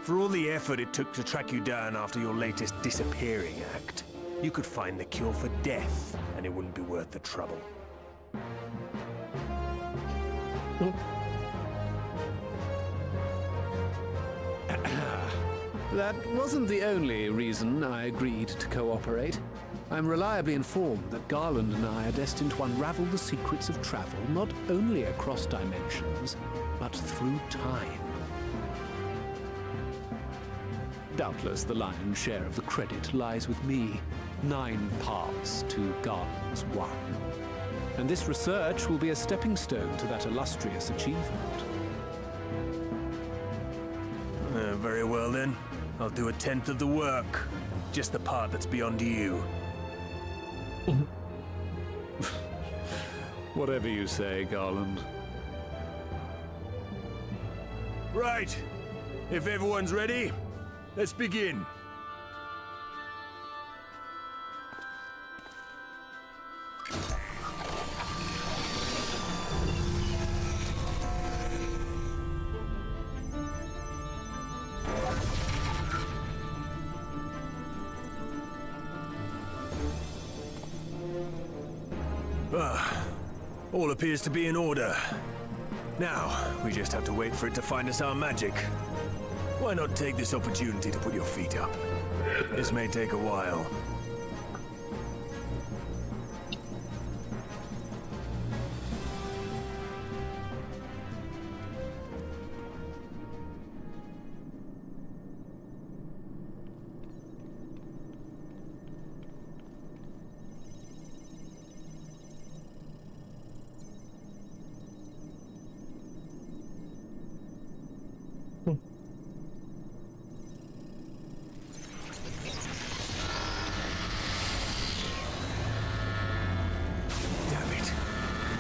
For all the effort it took to track you down after your latest disappearing act, you could find the cure for death, and it wouldn't be worth the trouble. That wasn't the only reason I agreed to cooperate. I'm reliably informed that Garland and I are destined to unravel the secrets of travel not only across dimensions, but through time. Doubtless the lion's share of the credit lies with me. 9 parts to Garland's 1. And this research will be a stepping stone to that illustrious achievement. Very well then. I'll do 1/10 of the work. Just the part that's beyond you. Whatever you say, Garland. Right. If everyone's ready, let's begin. All appears to be in order. Now, we just have to wait for it to find us our magic. Why not take this opportunity to put your feet up? This may take a while.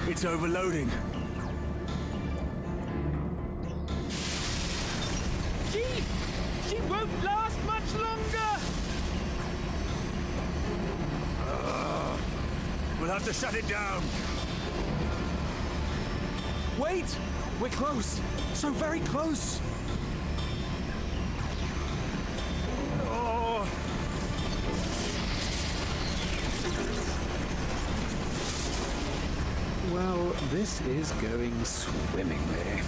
It's overloading. Chief! She won't last much longer! We'll have to shut it down. Wait! We're close! So very close! Oh. Well, this is going swimmingly.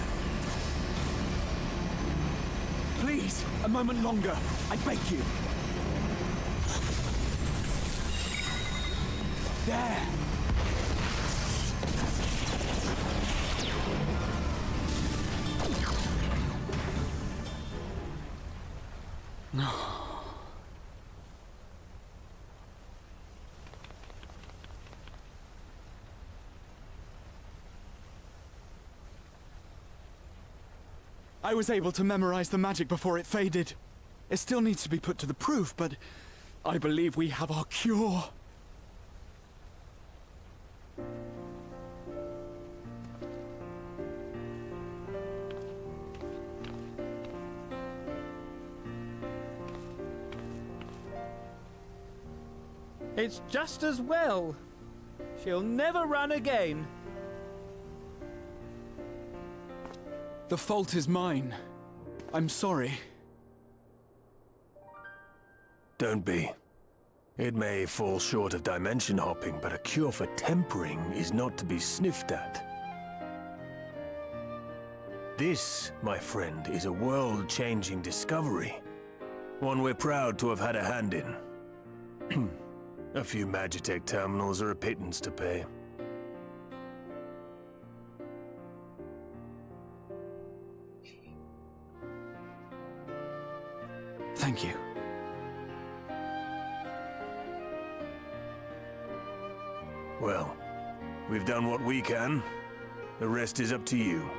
Please, a moment longer. I beg you. There. No. I was able to memorize the magic before it faded. It still needs to be put to the proof, but I believe we have our cure. It's just as well. She'll never run again. The fault is mine. I'm sorry. Don't be. It may fall short of dimension hopping, but a cure for tempering is not to be sniffed at. This, my friend, is a world-changing discovery. One we're proud to have had a hand in. A few Magitech terminals are a pittance to pay. Thank you. Well, we've done what we can. The rest is up to you.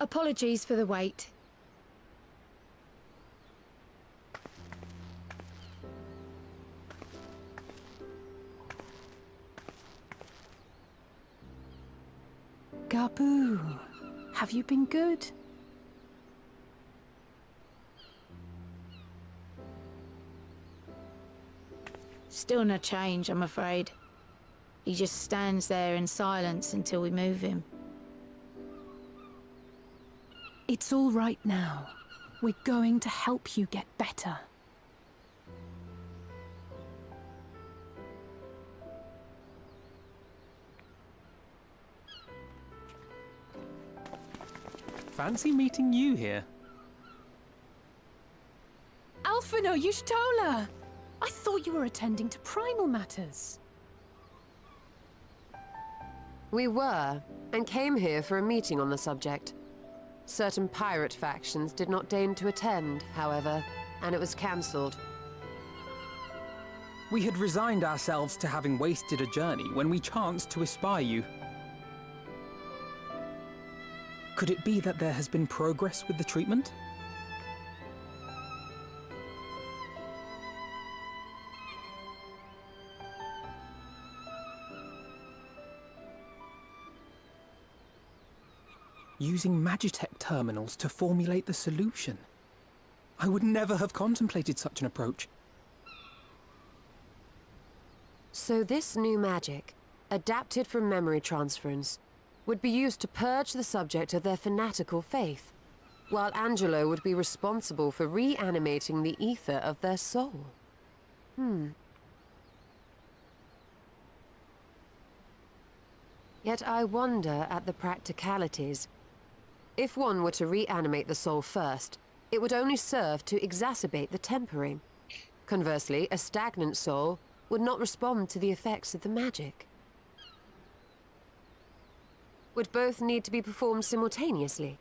Apologies for the wait. Gabu, have you been good? Still no change, I'm afraid. He just stands there in silence until we move him. It's all right now. We're going to help you get better. Fancy meeting you here. Alphino Yushtola! I thought you were attending to primal matters. We were, and came here for a meeting on the subject. Certain pirate factions did not deign to attend, however, and it was cancelled. We had resigned ourselves to having wasted a journey when we chanced to espy you. Could it be that there has been progress with the treatment? Using Magitech terminals to formulate the solution. I would never have contemplated such an approach. So this new magic, adapted from memory transference, would be used to purge the subject of their fanatical faith, while Angelo would be responsible for reanimating the ether of their soul. Yet I wonder at the practicalities. If one were to reanimate the soul first, it would only serve to exacerbate the tempering. Conversely, a stagnant soul would not respond to the effects of the magic. Would both need to be performed simultaneously?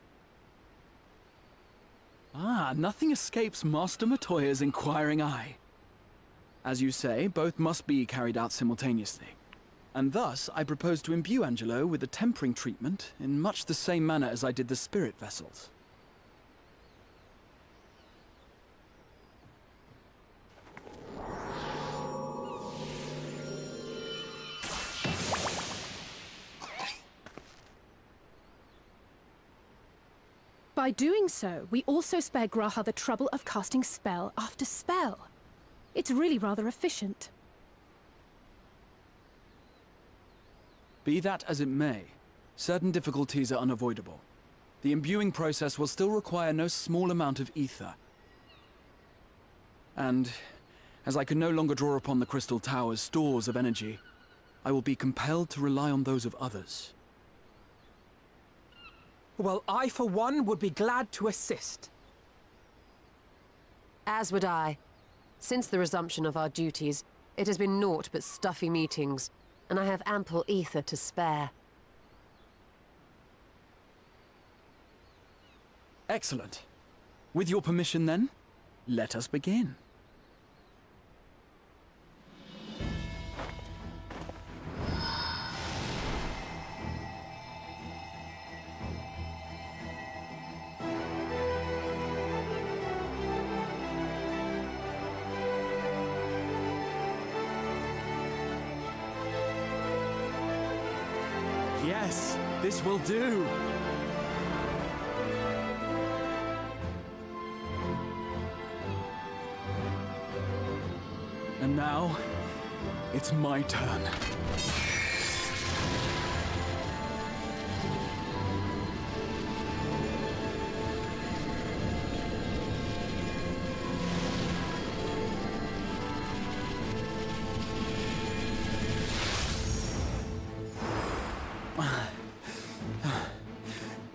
Nothing escapes Master Matoya's inquiring eye. As you say, both must be carried out simultaneously. And thus, I propose to imbue Angelo with the tempering treatment in much the same manner as I did the spirit vessels. By doing so, we also spare Graha the trouble of casting spell after spell. It's really rather efficient. Be that as it may, certain difficulties are unavoidable. The imbuing process will still require no small amount of ether. And, as I can no longer draw upon the Crystal Tower's stores of energy, I will be compelled to rely on those of others. Well, I, for one, would be glad to assist. As would I. Since the resumption of our duties, it has been naught but stuffy meetings, and I have ample ether to spare. Excellent. With your permission, then, let us begin. Yes, this will do. And now, it's my turn.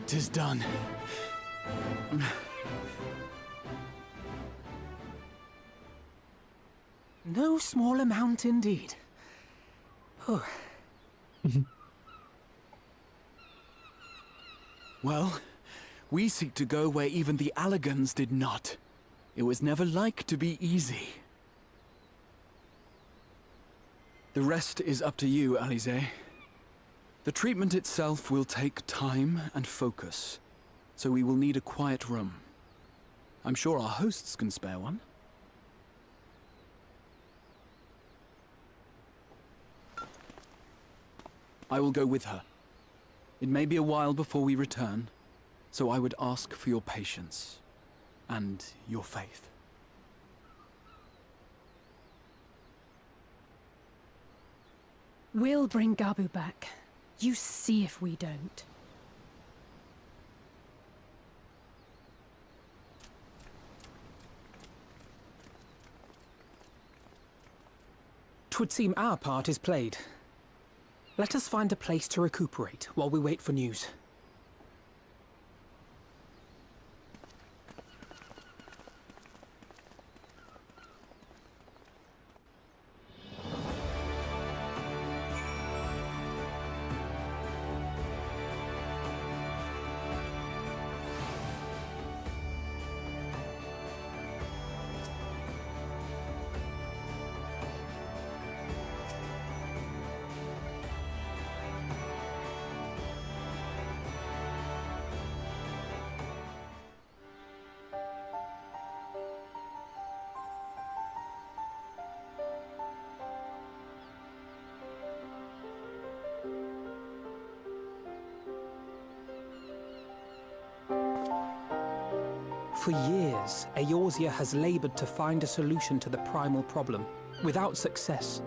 Tis done. No small amount indeed. Oh. Well, we seek to go where even the Allagans did not. It was never like to be easy. The rest is up to you, Alize. The treatment itself will take time and focus. so we will need a quiet room. I'm sure our hosts can spare one. I will go with her. It may be a while before we return, so I would ask for your patience and your faith. We'll bring Gabu back. You see if we don't. Twould seem our part is played. Let us find a place to recuperate while we wait for news. For years, Eorzea has labored to find a solution to the primal problem, without success.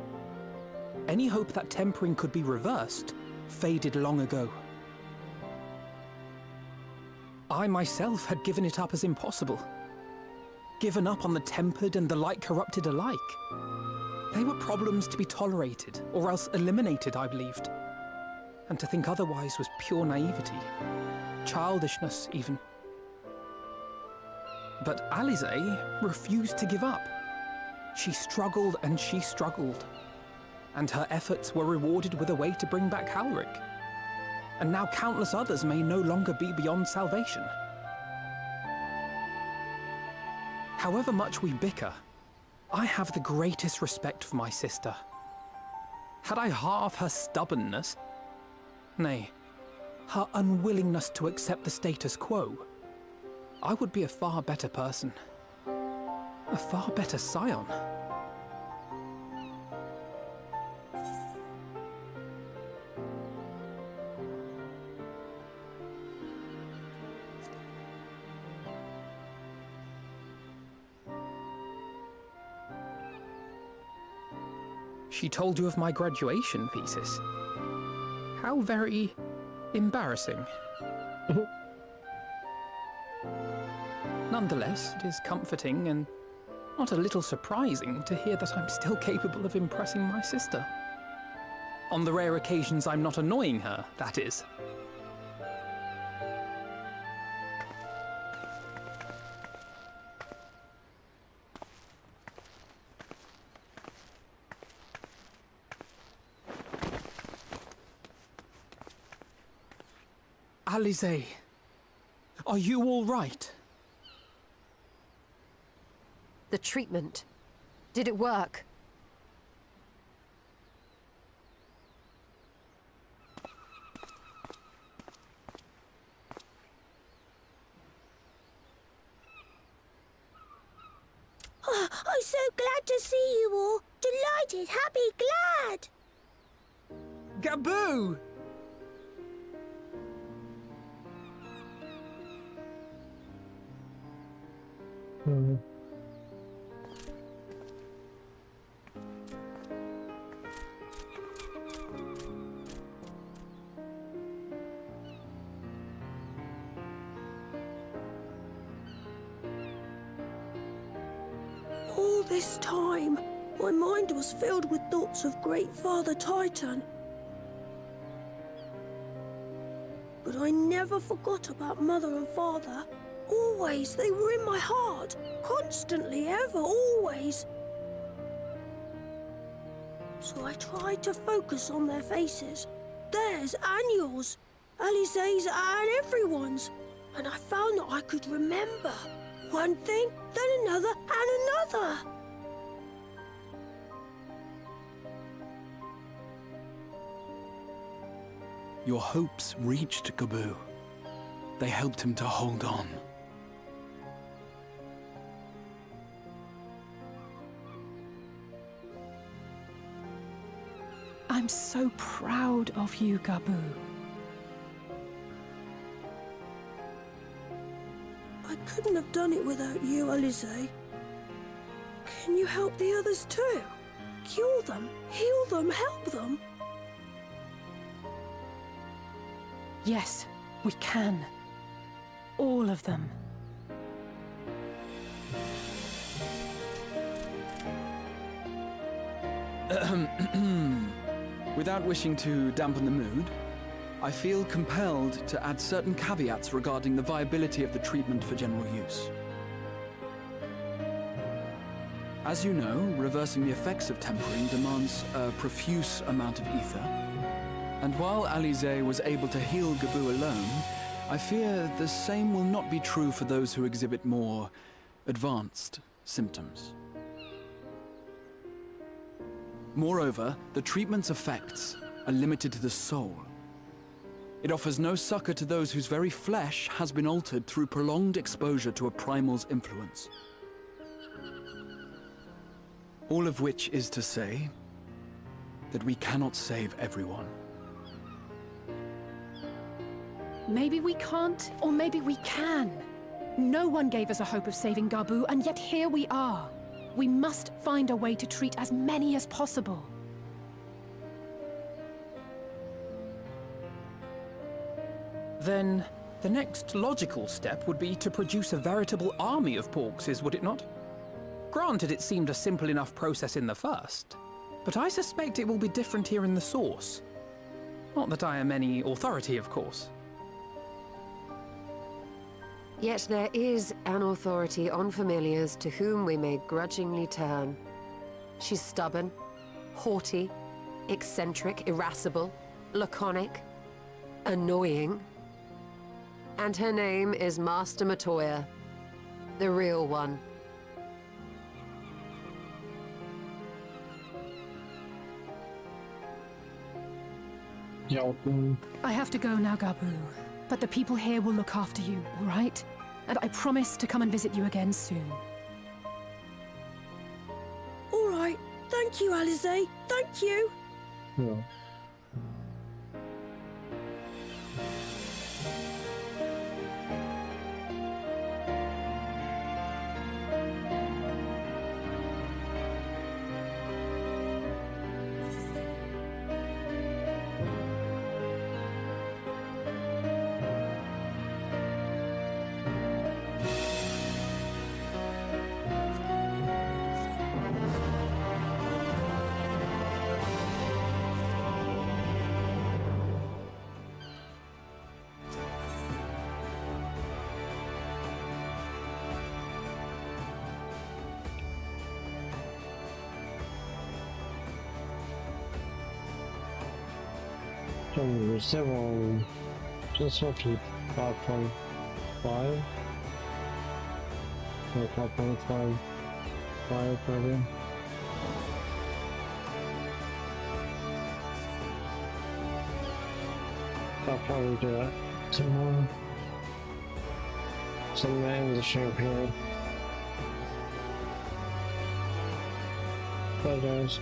Any hope that tempering could be reversed faded long ago. I myself had given it up as impossible. Given up on the tempered and the light-corrupted alike. They were problems to be tolerated, or else eliminated, I believed. And to think otherwise was pure naivety. Childishness, even. But Alisaie refused to give up. She struggled and she struggled. And her efforts were rewarded with a way to bring back Halric. And now countless others may no longer be beyond salvation. However much we bicker, I have the greatest respect for my sister. Had I half her stubbornness, nay, her unwillingness to accept the status quo, I would be a far better person. A far better scion. She told you of my graduation thesis. How very embarrassing. Nonetheless, it is comforting and not a little surprising to hear that I'm still capable of impressing my sister. On the rare occasions I'm not annoying her, that is. Alisaie, are you all right? The treatment. Did it work? Oh, I'm so glad to see you all. Delighted, happy, glad. Gabu! All this time, my mind was filled with thoughts of Great Father Titan. But I never forgot about Mother and Father. Always, they were in my heart. Constantly, ever, always. So I tried to focus on their faces. Theirs and yours. Alisaie's and everyone's. And I found that I could remember. One thing, then another, and another. Your hopes reached Gabu. They helped him to hold on. I'm so proud of you, Gabu. I couldn't have done it without you, Alize. Can you help the others too? Cure them, heal them, help them? Yes, we can. All of them. Without wishing to dampen the mood, I feel compelled to add certain caveats regarding the viability of the treatment for general use. As you know, reversing the effects of tempering demands a profuse amount of ether. And while Alize was able to heal Gabu alone, I fear the same will not be true for those who exhibit more advanced symptoms. Moreover, the treatment's effects are limited to the soul. It offers no succor to those whose very flesh has been altered through prolonged exposure to a primal's influence. All of which is to say that we cannot save everyone. Maybe we can't, or maybe we can. No one gave us a hope of saving Gabu, and yet here we are. We must find a way to treat as many as possible. Then, the next logical step would be to produce a veritable army of Porkses, would it not? Granted, it seemed a simple enough process in the first, but I suspect it will be different here in the source. Not that I am any authority, of course. Yet there is an authority on familiars to whom we may grudgingly turn. She's stubborn, haughty, eccentric, irascible, laconic, annoying. And her name is Master Matoya, the real one. I have to go now, Gabu. But the people here will look after you, all right? And I promise to come and visit you again soon. All right. Thank you, Alize. Thank you. Yeah. Several, just roughly 5.5 or 5.55 probably. I'll probably do that tomorrow. Some man the champagne. Bye guys.